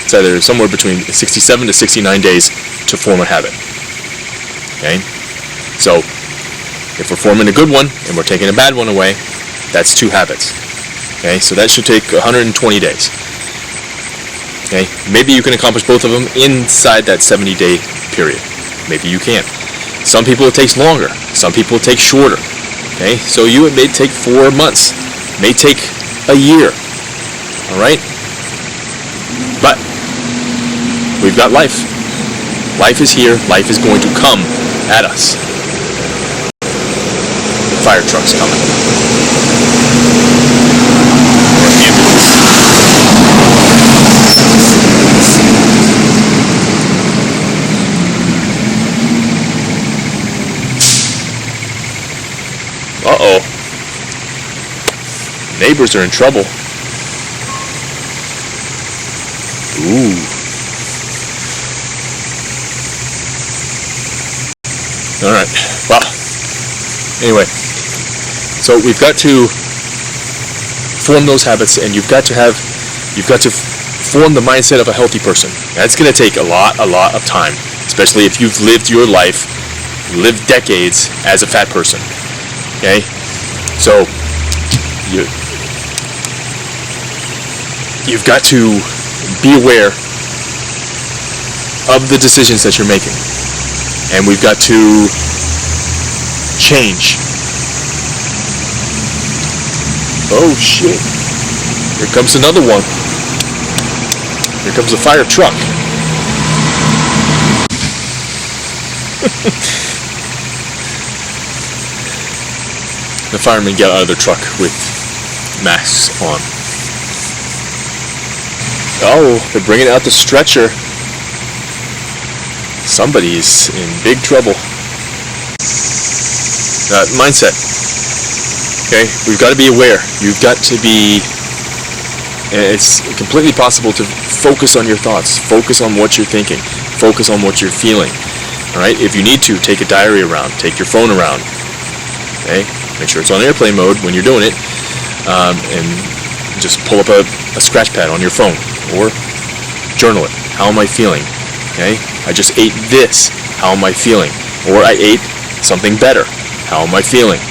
Speaker 1: It's either somewhere between 67 to 69 days to form a habit. Okay? So, if we're forming a good one and we're taking a bad one away, that's 2 habits. Okay? So that should take 120 days. Okay? Maybe you can accomplish both of them inside that 70-day period. Maybe you can. Some people it takes longer. Some people it takes shorter. Okay? So it may take 4 months. It may take a year. Alright? But we've got life. Life is here. Life is going to come at us. The fire truck's coming. Or ambulance. Uh-oh. Neighbors are in trouble. Ooh. Alright. Well, anyway. So we've got to form those habits, and you've got to form the mindset of a healthy person. That's going to take a lot of time, especially if you've lived your life, lived decades as a fat person. Okay? So, you've got to be aware of the decisions that you're making. and we've got to change. Oh shit, here comes another one. Here comes a fire truck. The firemen get out of their truck with masks on. Oh, they're bringing out the stretcher. Somebody's in big trouble. Mindset. Okay, we've got to be aware. You've got to be... It's completely possible to focus on your thoughts. Focus on what you're thinking. Focus on what you're feeling. Alright, if you need to, take a diary around. Take your phone around. Okay, make sure it's on airplane mode when you're doing it. And just pull up a scratch pad on your phone. Or journal it. How am I feeling? Okay, I just ate this. How am I feeling? Or I ate something better. How am I feeling?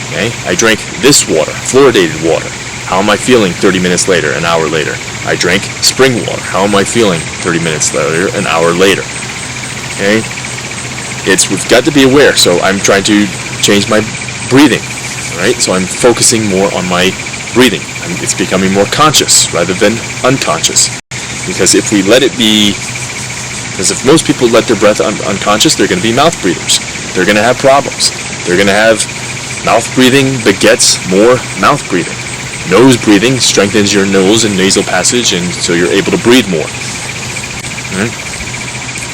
Speaker 1: Okay, I drank this water, fluoridated water. How am I feeling 30 minutes later, an hour later? I drank spring water. How am I feeling 30 minutes later, an hour later? Okay, we've got to be aware. So I'm trying to change my breathing. Right, so I'm focusing more on my breathing. It's becoming more conscious rather than unconscious. Because if we let it be, because if most people let their breath unconscious, they're going to be mouth breathers. They're going to have problems. They're going to have mouth breathing begets more mouth breathing. Nose breathing strengthens your nose and nasal passage, and so you're able to breathe more. Right?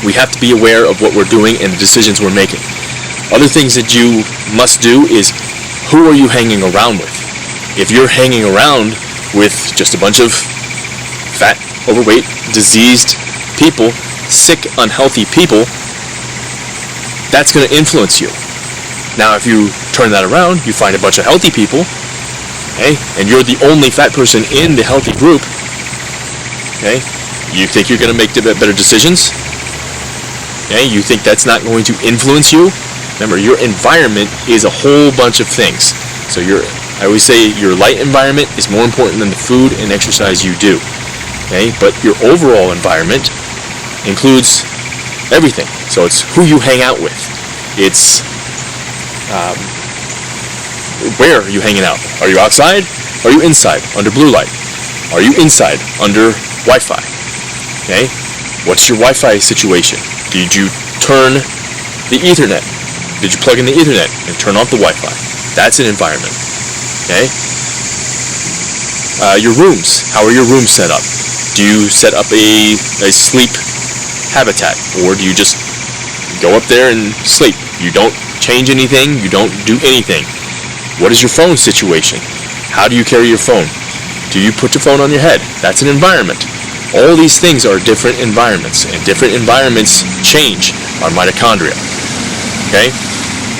Speaker 1: We have to be aware of what we're doing and the decisions we're making. Other things that you must do is, who are you hanging around with? If you're hanging around with just a bunch of fat, overweight, diseased people, sick, unhealthy people, that's going to influence you. Now, if you turn that around, you find a bunch of healthy people, okay, and you're the only fat person in the healthy group, okay, you think you're going to make better decisions? Okay, you think that's not going to influence you? Remember, your environment is a whole bunch of things. So I always say your light environment is more important than the food and exercise you do. Okay, but your overall environment includes everything. So it's who you hang out with. It's where are you hanging out? Are you outside? Are you inside under blue light? Are you inside under Wi-Fi? Okay, what's your Wi-Fi situation? Did you turn the Ethernet? Did you plug in the Ethernet and turn off the Wi-Fi? That's an environment. Okay. Your rooms. How are your rooms set up? Do you set up a sleep habitat, or do you just go up there and sleep? You don't change anything. You don't do anything. What is your phone situation? How do you carry your phone? Do you put your phone on your head? That's an environment. All these things are different environments, and different environments change our mitochondria. Okay?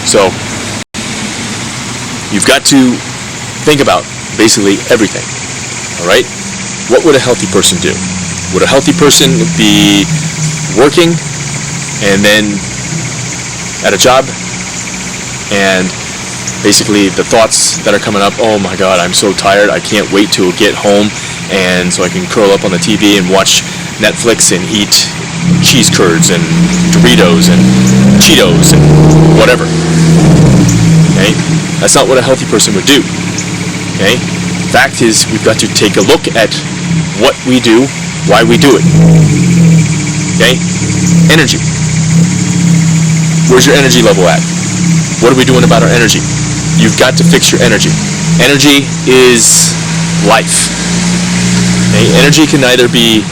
Speaker 1: So, you've got to think about basically everything. Alright? What would a healthy person do? Would a healthy person be working and then at a job, and basically the thoughts that are coming up, oh my god, I'm so tired, I can't wait to get home, and so I can curl up on the TV and watch Netflix and eat cheese curds and Doritos and Cheetos and whatever. Okay? That's not what a healthy person would do. Okay? Fact is, we've got to take a look at what we do, why we do it. Okay? Energy. Where's your energy level at? What are we doing about our energy? You've got to fix your energy. Energy is life. Okay? Energy can neither be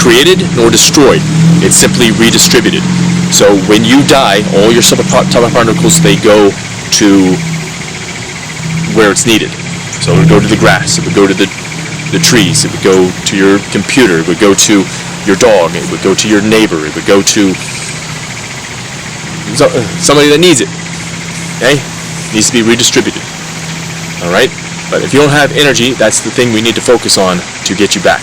Speaker 1: created nor destroyed. It's simply redistributed. So when you die, all your subatomic particles, they go to where it's needed. So it would go to the grass, it would go to the trees, it would go to your computer, it would go to your dog, it would go to your neighbor, it would go to somebody that needs it. Okay? It needs to be redistributed. Alright? But if you don't have energy, that's the thing we need to focus on to get you back.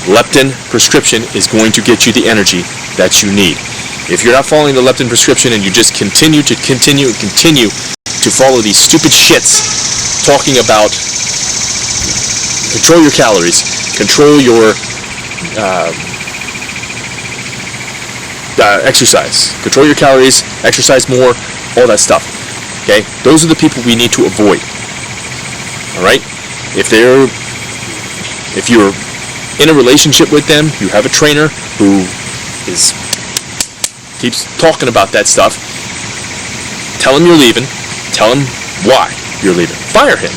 Speaker 1: Leptin prescription is going to get you the energy that you need. If you're not following the leptin prescription and you just continue to follow these stupid shits talking about control your calories, control your
Speaker 2: exercise. Control your calories, exercise more, all that stuff. Okay? Those are the people we need to avoid. Alright? If you're in a relationship with them, you have a trainer who keeps talking about that stuff, tell him you're leaving, tell him why you're leaving. Fire him.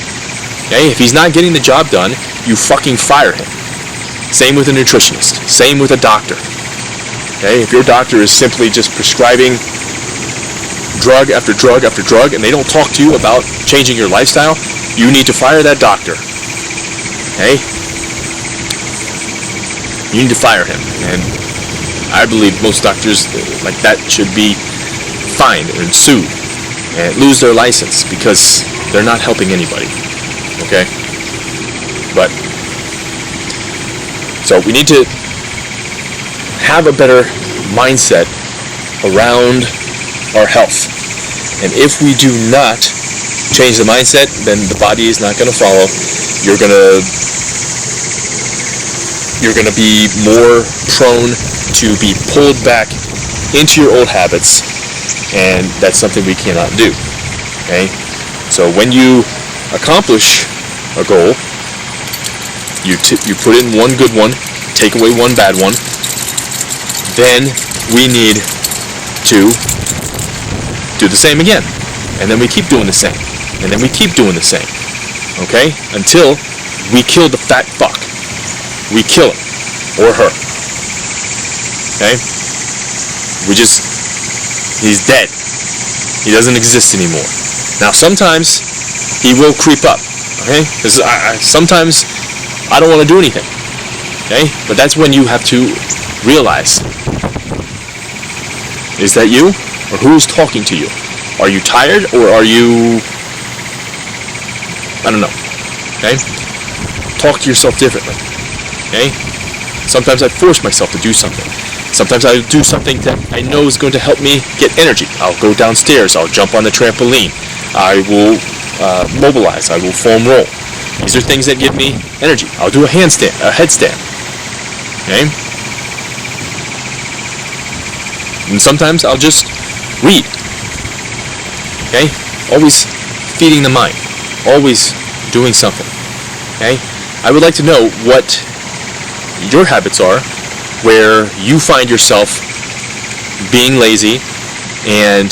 Speaker 2: Okay? If he's not getting the job done, you fucking fire him. Same with a nutritionist. Same with a doctor. Okay? If your doctor is simply just prescribing drug after drug after drug and they don't talk to you about changing your lifestyle, you need to fire that doctor. Okay? You need to fire him. And I believe most doctors like that should be fined and sued and lose their license because they're not helping anybody. Okay? But so we need to have a better mindset around our health. And if we do not change the mindset, then the body is not going to follow. You're going to be more prone to be pulled back into your old habits, and that's something we cannot do. Okay? So when you accomplish a goal, you put in one good one, take away one bad one, then we need to do the same again. And then we keep doing the same. And then we keep doing the same. Okay? Until we kill the fat fuck. We kill him. Or her. Okay? He's dead. He doesn't exist anymore. Now sometimes he will creep up. Okay? Sometimes I don't want to do anything. Okay? But that's when you have to realize, is that you? Or who's talking to you? Are you tired or are you, I don't know. Okay? Talk to yourself differently. Okay? Sometimes I force myself to do something. Sometimes I do something that I know is going to help me get energy. I'll go downstairs. I'll jump on the trampoline. I will mobilize. I will foam roll. These are things that give me energy. I'll do a headstand. Okay? And sometimes I'll just read. Okay? Always feeding the mind. Always doing something. Okay? I would like to know what your habits are where you find yourself being lazy and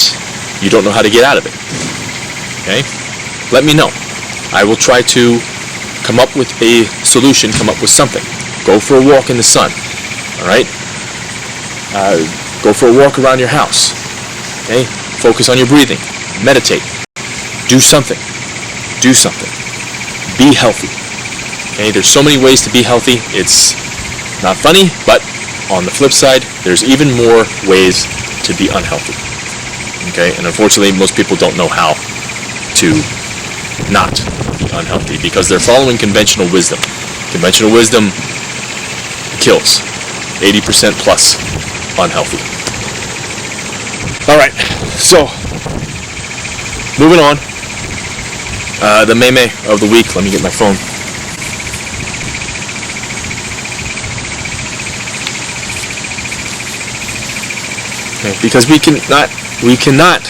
Speaker 2: you don't know how to get out of it. Okay? Let me know. I will try to come up with a solution, come up with something. Go for a walk in the sun. Alright? Go for a walk around your house. Okay? Focus on your breathing. Meditate. Do something. Do something. Be healthy. Okay? There's so many ways to be healthy. It's not funny, but on the flip side, there's even more ways to be unhealthy. Okay? And unfortunately, most people don't know how to not be unhealthy because they're following conventional wisdom. Conventional wisdom kills. 80% plus unhealthy. Alright, so moving on. The meme of the week. Let me get my phone. Okay, because we cannot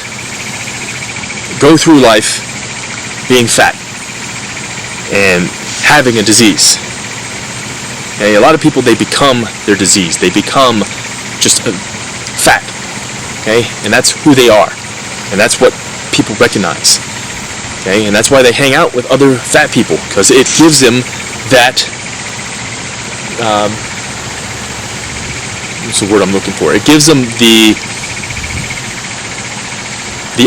Speaker 2: go through life being fat and having a disease. Okay, a lot of people, they become their disease. They become just fat. Okay, and that's who they are, and that's what people recognize. Okay, and that's why they hang out with other fat people, because it gives them that. What's the word I'm looking for? It gives them the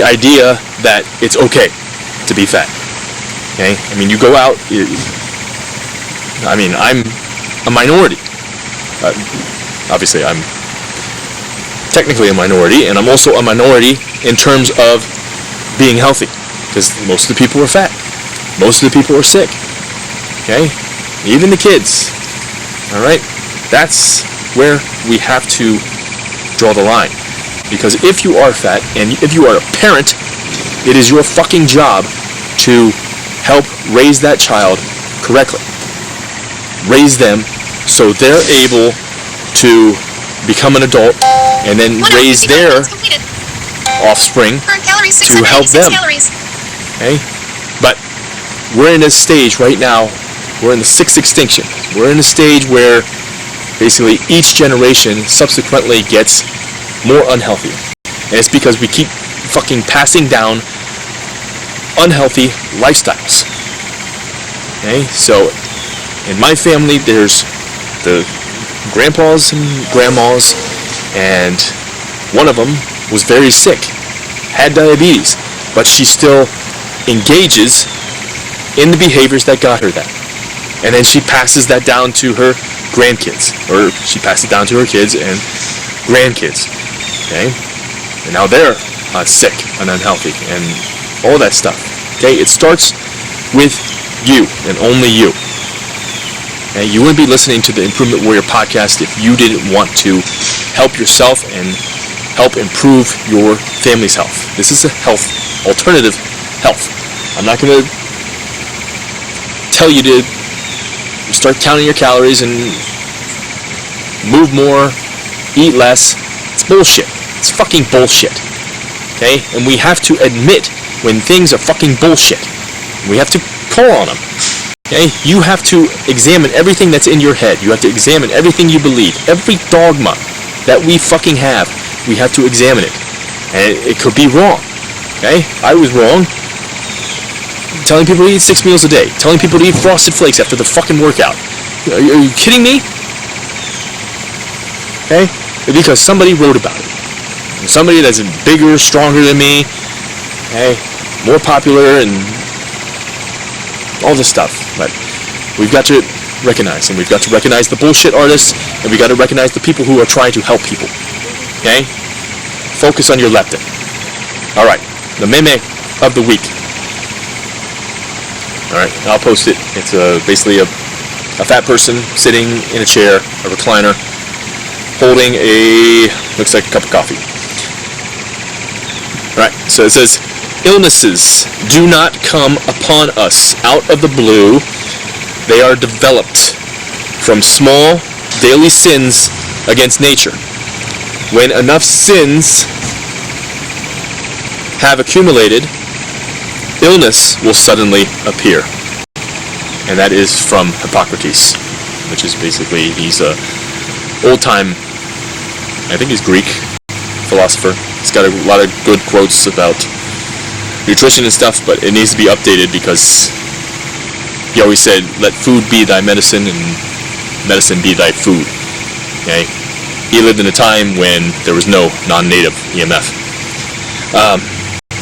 Speaker 2: idea that it's okay to be fat. Okay, I mean, you go out. I'm a minority. Obviously, I'm technically a minority, and I'm also a minority in terms of being healthy, because most of the people are fat. Most of the people are sick. Okay, even the kids. All right, that's where we have to draw the line, because if you are fat and if you are a parent, it is your fucking job to help raise that child correctly. Raise them so they're able to become an adult and then raise their offspring to help them. Okay? But we're in a stage right now, we're in the sixth extinction. We're in a stage where basically each generation subsequently gets more unhealthy. And it's because we keep fucking passing down unhealthy lifestyles. Okay? So in my family, there's the grandpas and grandmas, and one of them was very sick, had diabetes, but she still engages in the behaviors that got her that. And then she passes that down to her grandkids, or she passes it down to her kids and grandkids. Okay? And now they're sick and unhealthy and all that stuff. Okay? It starts with you and only you. Okay? You wouldn't be listening to the Improvement Warrior podcast if you didn't want to help yourself and help improve your family's health. This is a health, alternative health. I'm not going to tell you to start counting your calories and move more, eat less. It's bullshit. It's fucking bullshit. Okay? And we have to admit when things are fucking bullshit. We have to call on them. Okay? You have to examine everything that's in your head. You have to examine everything you believe. Every dogma that we fucking have, we have to examine it. And it could be wrong. Okay? I was wrong. Telling people to eat 6 meals a day. Telling people to eat Frosted Flakes after the fucking workout. Are you kidding me? Okay? Because somebody wrote about it. And somebody that's bigger, stronger than me. Okay? More popular and all this stuff. But we've got to recognize. And we've got to recognize the bullshit artists. And we've got to recognize the people who are trying to help people. Okay? Focus on your leptin. Alright. The meme of the week. Alright, I'll post it. It's basically a fat person sitting in a chair, a recliner, holding looks like a cup of coffee. Alright, so it says, illnesses do not come upon us out of the blue. They are developed from small daily sins against nature. When enough sins have accumulated, illness will suddenly appear. And that is from Hippocrates, which is basically, he's a old-time, I think he's Greek philosopher. He's got a lot of good quotes about nutrition and stuff, but it needs to be updated because he always said, let food be thy medicine and medicine be thy food. Okay? He lived in a time when there was no non-native EMF.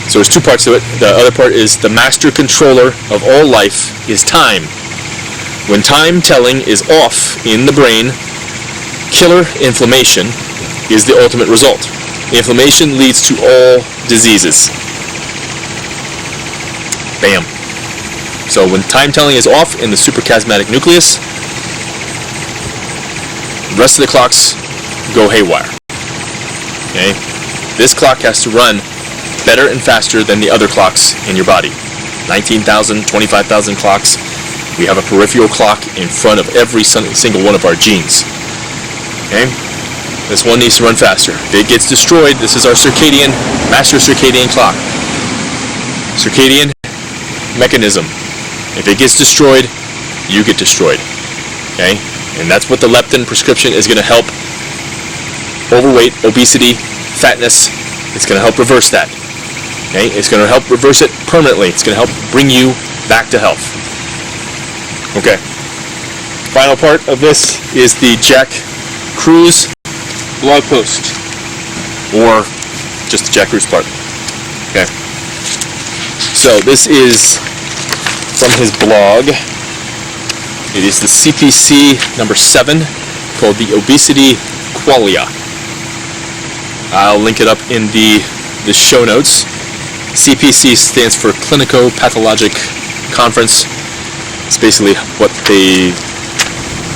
Speaker 2: So there's two parts to it. The other part is the master controller of all life is time. When time telling is off in the brain, killer inflammation is the ultimate result. Inflammation leads to all diseases. Bam. So when time telling is off in the suprachiasmatic nucleus, the rest of the clocks go haywire. Okay? This clock has to run better and faster than the other clocks in your body. 19,000, 25,000 clocks. We have a peripheral clock in front of every single one of our genes. Okay? This one needs to run faster. If it gets destroyed, this is our master circadian clock. Circadian mechanism. If it gets destroyed, you get destroyed. Okay? And that's what the leptin prescription is going to help. Overweight, obesity, fatness. It's going to help reverse that. Okay? It's going to help reverse it permanently. It's going to help bring you back to health. Okay. Final part of this is the Jack Kruse blog post. Or just the Jack Kruse part. Okay. So this is from his blog. It is the CPC number 7 called the Obesity Qualia. I'll link it up in the show notes. CPC stands for Clinico-Pathologic Conference. It's basically what they,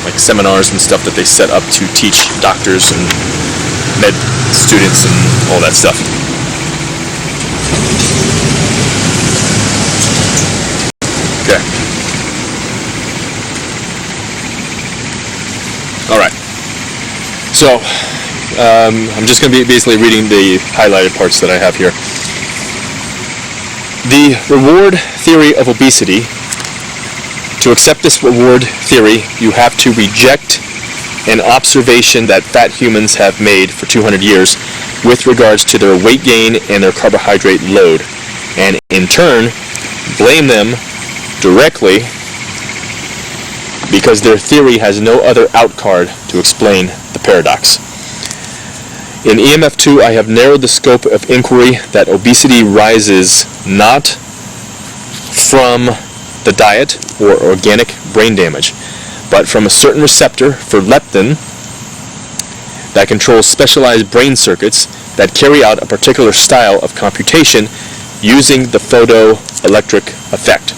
Speaker 2: like seminars and stuff that they set up to teach doctors and med students and all that stuff. Okay. Alright. So,
Speaker 1: I'm just going to be basically reading the highlighted parts that I have here. The reward theory of obesity. To accept this reward theory, you have to reject an observation that fat humans have made for 200 years with regards to their weight gain and their carbohydrate load, and in turn blame them directly because their theory has no other outcard to explain the paradox. In EMF2, I have narrowed the scope of inquiry that obesity rises not from the diet or organic brain damage, but from a certain receptor for leptin that controls specialized brain circuits that carry out a particular style of computation using the photoelectric effect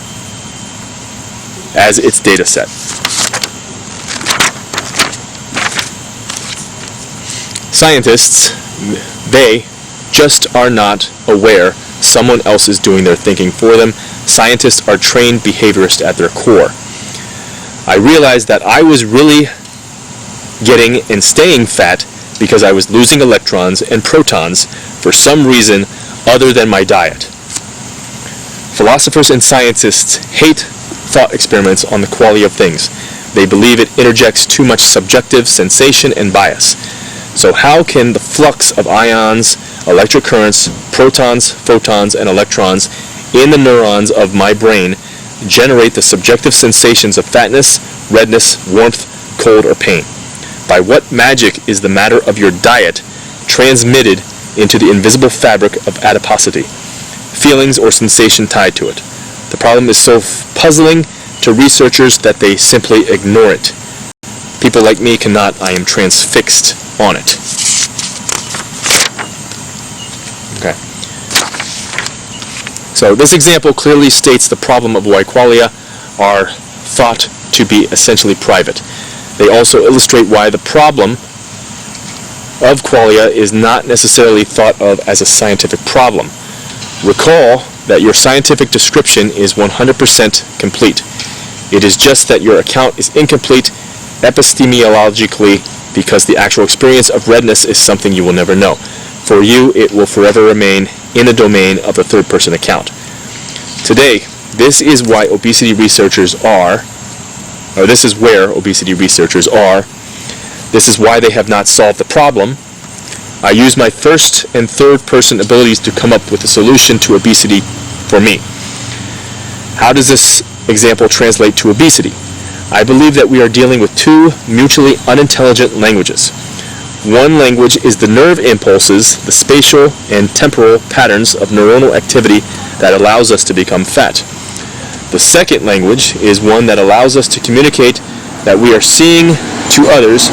Speaker 1: as its data set. Scientists, they just are not aware someone else is doing their thinking for them. Scientists are trained behaviorists at their core. I realized that I was really getting and staying fat because I was losing electrons and protons for some reason other than my diet. Philosophers and scientists hate thought experiments on the quality of things. They believe it interjects too much subjective sensation and bias. So how can the flux of ions, electric currents, protons, photons, and electrons in the neurons of my brain generate the subjective sensations of fatness, redness, warmth, cold, or pain? By what magic is the matter of your diet transmitted into the invisible fabric of adiposity? Feelings or sensation tied to it. The problem is so puzzling to researchers that they simply ignore it. People like me cannot. I am transfixed on it. Okay. So this example clearly states the problem of why qualia are thought to be essentially private. They also illustrate why the problem of qualia is not necessarily thought of as a scientific problem. Recall that your scientific description is 100% complete. It is just that your account is incomplete epistemologically because the actual experience of redness is something you will never know. For you, it will forever remain in the domain of a third-person account. Today, this is why obesity researchers are, or this is where obesity researchers are. This is why they have not solved the problem. I use my first and third person abilities to come up with a solution to obesity for me. How does this example translate to obesity? I believe that we are dealing with two mutually unintelligent languages. One language is the nerve impulses, the spatial and temporal patterns of neuronal activity that allows us to become fat. The second language is one that allows us to communicate that we are seeing to others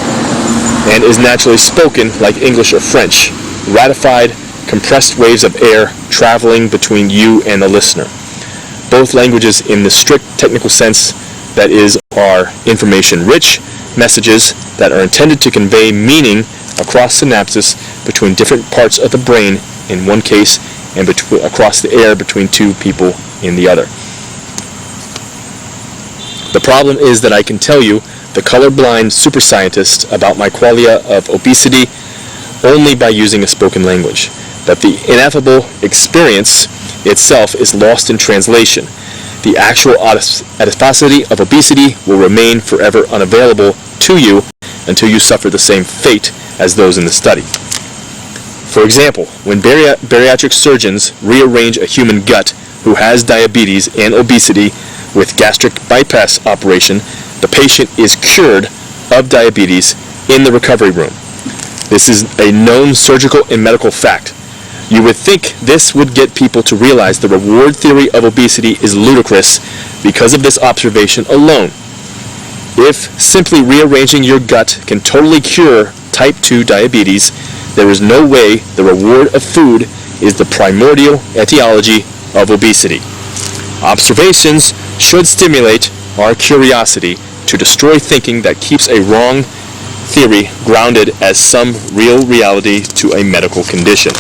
Speaker 1: and is naturally spoken like English or French, ratified, compressed waves of air traveling between you and the listener. Both languages in the strict technical sense, that is, are information-rich messages that are intended to convey meaning across synapses between different parts of the brain in one case and across the air between two people in the other. The problem is that I can tell you, the colorblind super scientist, about my qualia of obesity only by using a spoken language. But the ineffable experience itself is lost in translation. The actual adiposity of obesity will remain forever unavailable to you until you suffer the same fate as those in the study. For example, when bariatric surgeons rearrange a human gut who has diabetes and obesity with gastric bypass operation, the patient is cured of diabetes in the recovery room. This is a known surgical and medical fact. You would think this would get people to realize the reward theory of obesity is ludicrous because of this observation alone. If simply rearranging your gut can totally cure type 2 diabetes, there is no way the reward of food is the primordial etiology of obesity. Observations should stimulate our curiosity to destroy thinking that keeps a wrong theory grounded as some real reality to a medical condition.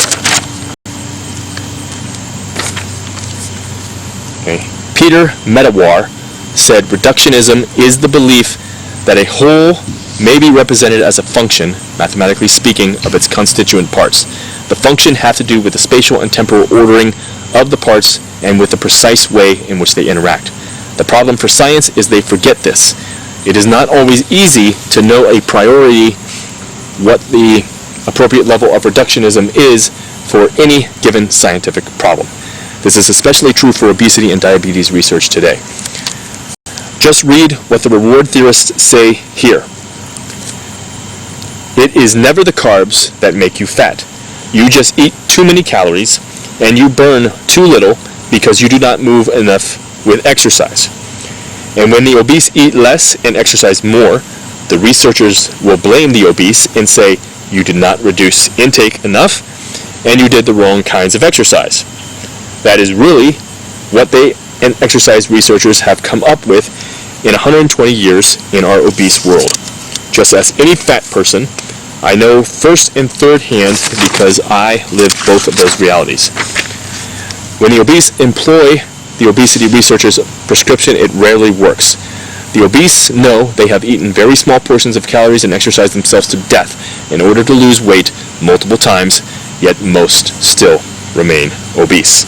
Speaker 1: Okay. Peter Medawar said reductionism is the belief
Speaker 2: that a whole may be represented as a function, mathematically speaking, of its constituent parts. The function have to do with the spatial and temporal ordering of the parts and with the precise way in which they interact. The problem for science is they forget this. It is not always easy to know a priori what the appropriate level of reductionism is for any given scientific problem. This is especially true for obesity and diabetes research today. Just read what the reward theorists say here. It is never the carbs that make you fat. You just eat too many calories and you burn too little because you do not move enough with exercise. And when the obese eat less and exercise more, the researchers will blame the obese and say you did not reduce intake enough and you did the wrong kinds of exercise. That is really what they and exercise researchers have come up with in 120 years in our obese world. Just as any fat person, I know first and third hand because I live both of those realities. When the obese employ the obesity researchers' prescription, it rarely works. The obese know they have eaten very small portions of calories and exercised themselves to death in order to lose weight multiple times, yet most still remain obese.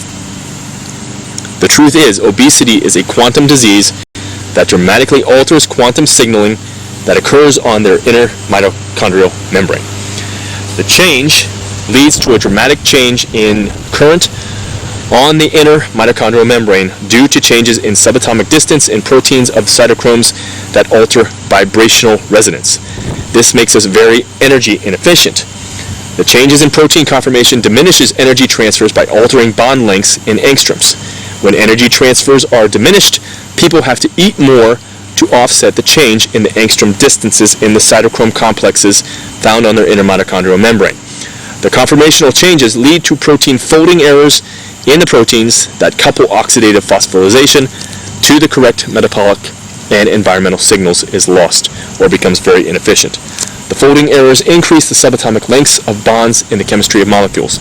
Speaker 2: The truth is, obesity is a quantum disease that dramatically alters quantum signaling that occurs on their inner mitochondrial membrane. The change leads to a dramatic change in current on the inner mitochondrial membrane due to changes in subatomic distance in proteins of cytochromes that alter vibrational resonance. This makes us very energy inefficient. The changes in protein conformation diminishes energy transfers by altering bond lengths in angstroms. When energy transfers are diminished, people have to eat more to offset the change in the angstrom distances in the cytochrome complexes found on their inner mitochondrial membrane. The conformational changes lead to protein folding errors in the proteins that couple oxidative phosphorylation to the correct metabolic and environmental signals is lost or becomes very inefficient. The folding errors increase the subatomic lengths of bonds in the chemistry of molecules.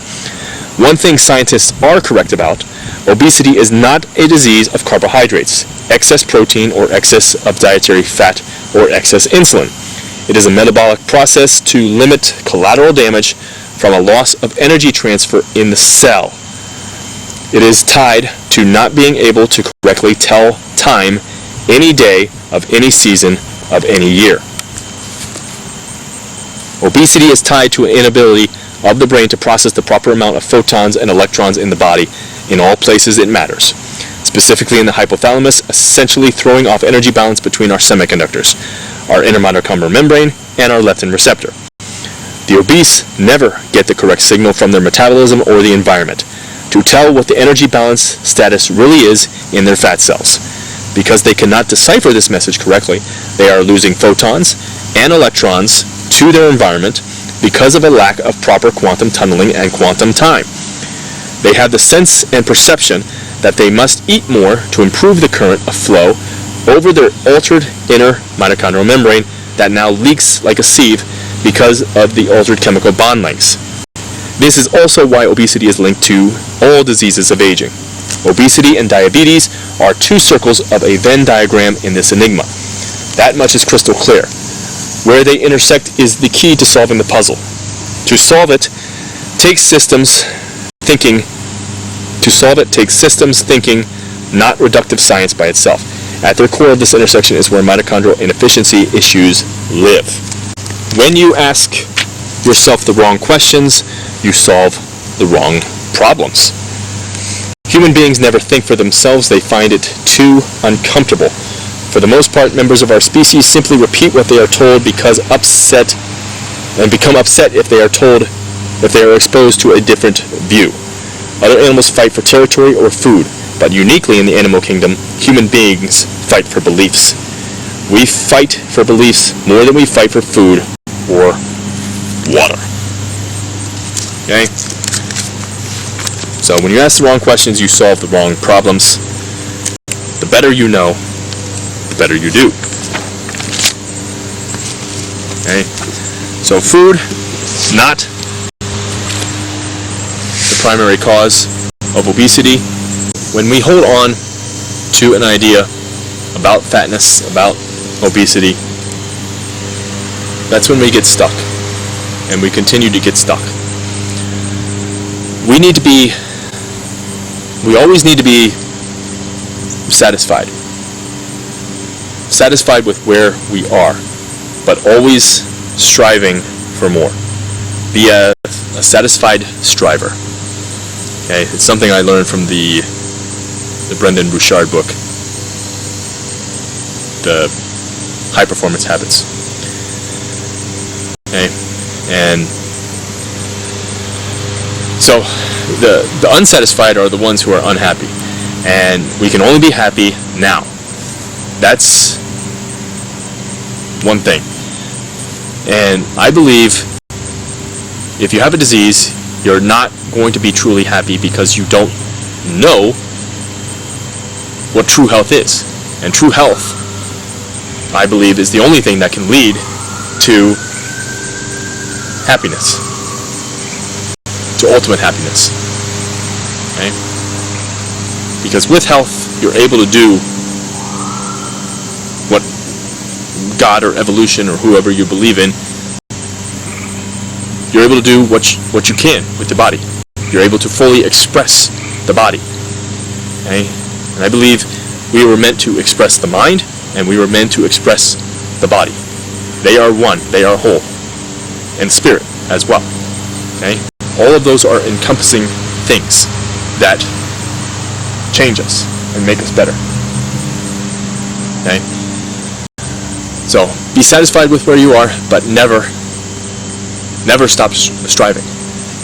Speaker 2: One thing scientists are correct about: obesity is not a disease of carbohydrates, excess protein, or excess of dietary fat, or excess insulin. It is a metabolic process to limit collateral damage from a loss of energy transfer in the cell. It is tied to not being able to correctly tell time any day of any season of any year. Obesity is tied to an inability of the brain to process the proper amount of photons and electrons in the body in all places it matters, specifically in the hypothalamus, essentially throwing off energy balance between our semiconductors, our inner mitochondrial membrane, and our leptin receptor. The obese never get the correct signal from their metabolism or the environment to tell what the energy balance status really is in their fat cells. Because they cannot decipher this message correctly, they are losing photons and electrons to their environment because of a lack of proper quantum tunneling and quantum time. They have the sense and perception that they must eat more to improve the current of flow over their altered inner mitochondrial membrane that now leaks like a sieve because of the altered chemical bond lengths. This is also why obesity is linked to all diseases of aging. Obesity and diabetes are two circles of a Venn diagram in this enigma. That much is crystal clear. Where they intersect is the key to solving the puzzle. To solve it takes systems thinking, not reductive science by itself. At their core of this intersection is where mitochondrial inefficiency issues live. When you ask yourself the wrong questions, you solve the wrong problems. Human beings never think for themselves. They find it too uncomfortable. For the most part, members of our species simply repeat what they are told because upset and become upset if they are exposed to a different view. Other animals fight for territory or food, but uniquely in the animal kingdom, human beings fight for beliefs. We fight for beliefs more than we fight for food or water. Okay? So when you ask the wrong questions, you solve the wrong problems. The better you know, the better you do. Okay? So food, not the primary cause of obesity. When we hold on to an idea about fatness, about obesity,
Speaker 1: that's when we get stuck, and we continue to get stuck. We always need to be satisfied with where we are, but always striving for more. Be a satisfied striver. Okay, it's something I learned from the Brendan Bouchard book, The High Performance Habits. Okay, and so the unsatisfied are the ones who are unhappy, and we can only be happy now. That's one thing. And I believe if you have a disease, you're not going to be truly happy because you don't know what true health is. And true health, I believe, is the only thing that can lead to happiness, to ultimate happiness. Okay? Because with health, you're able to do what God or evolution or whoever you believe in, you're able to do what you can with the body. You're able to fully express the body. Okay? And I believe we were meant to express the mind, and we were meant to express the body. They are one. They are whole. And spirit as well. Okay? All of those are encompassing things that change us and make us better. Okay? So, be satisfied with where you are, but never stop striving.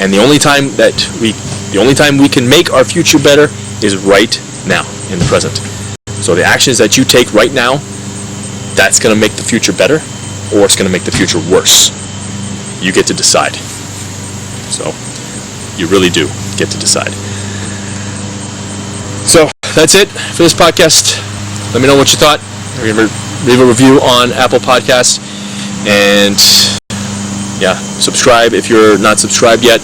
Speaker 1: And the only time we can make our future better is right now, in the present. So the actions that you take right now, that's going to make the future better, or it's going to make the future worse. You get to decide. So, you really do get to decide. So, that's it for this podcast. Let me know what you thought. Leave a review on Apple Podcasts, and subscribe if you're not subscribed yet.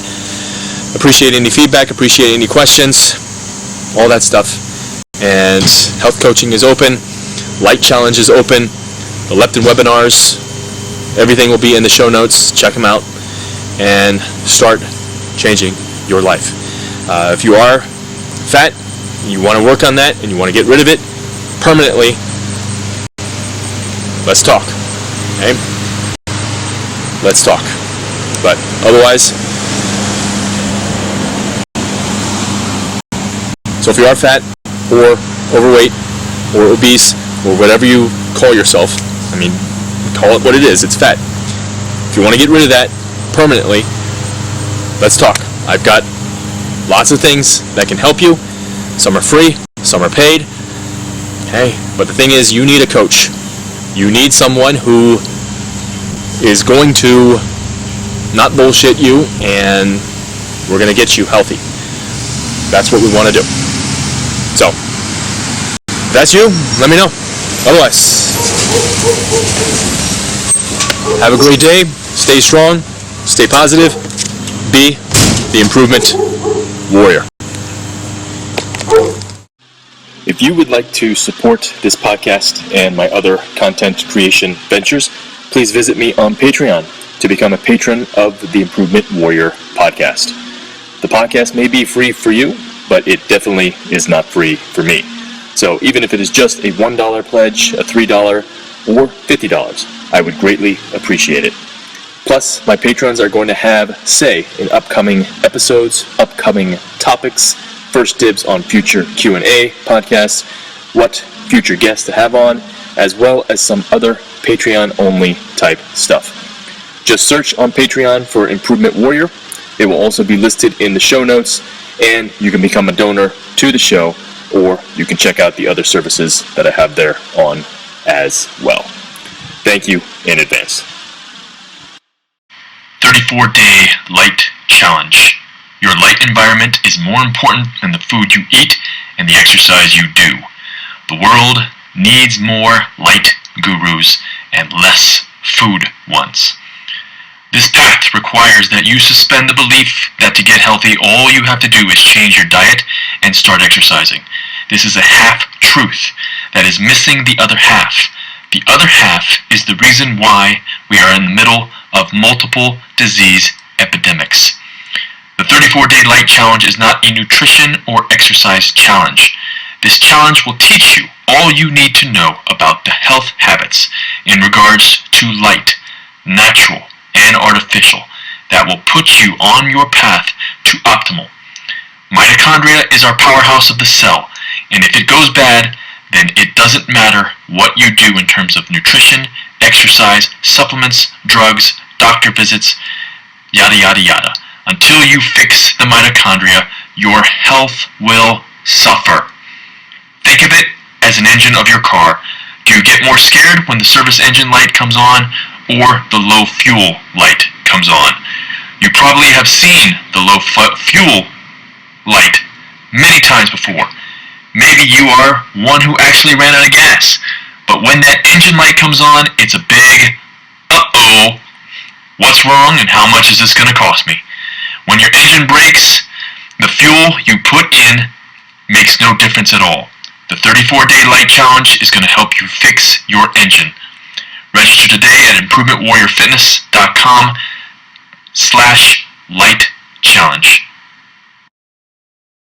Speaker 1: Appreciate any feedback, appreciate any questions, all that stuff. And health coaching is open, light challenge is open, the Leptin webinars, everything will be in the show notes. Check them out and start changing your life. If you are fat, you want to work on that, and you want to get rid of it permanently, let's talk. Okay? Let's talk. But otherwise, so if you are fat or overweight or obese or whatever you call yourself, I mean, call it what it is, it's fat. If you want to get rid of that permanently, let's talk. I've got lots of things that can help you. Some are free, some are paid. Okay, but the thing is, you need a coach. You need someone who is going to not bullshit you, and we're going to get you healthy. That's what we want to do. So, if that's you, let me know. Otherwise, have a great day. Stay strong. Stay positive. Be the improvement warrior.
Speaker 2: If you would like to support this podcast and my other content creation ventures, please visit me on Patreon to become a patron of the Improvement Warrior podcast. The podcast may be free for you, but it definitely is not free for me. So even if it is just a $1 pledge, a $3, or $50, I would greatly appreciate it. Plus, my patrons are going to have say in upcoming episodes, upcoming topics, first dibs on future Q&A podcasts, what future guests to have on, as well as some other Patreon-only type stuff. Just search on Patreon for Improvement Warrior. It will also be listed in the show notes, and you can become a donor to the show, or you can check out the other services that I have there on as well. Thank you in advance.
Speaker 3: 34-day light challenge. Your light environment is more important than the food you eat and the exercise you do. The world needs more light gurus and less food ones. This path requires that you suspend the belief that to get healthy, all you have to do is change your diet and start exercising. This is a half-truth that is missing the other half. The other half is the reason why we are in the middle of multiple disease epidemics. The 34-Day Light Challenge is not a nutrition or exercise challenge. This challenge will teach you all you need to know about the health habits in regards to light, natural and artificial, that will put you on your path to optimal. Mitochondria is our powerhouse of the cell, and if it goes bad, then it doesn't matter what you do in terms of nutrition, exercise, supplements, drugs, doctor visits, yada yada yada. Until you fix the mitochondria, your health will suffer. Think of it as an engine of your car. Do you get more scared when the service engine light comes on or the low fuel light comes on? You probably have seen the low fuel light many times before. Maybe you are one who actually ran out of gas. But when that engine light comes on, it's a big, uh-oh, what's wrong and how much is this going to cost me? When your engine breaks, the fuel you put in makes no difference at all. The 34-Day Light Challenge is going to help you fix your engine. Register today at improvementwarriorfitness.com/light challenge.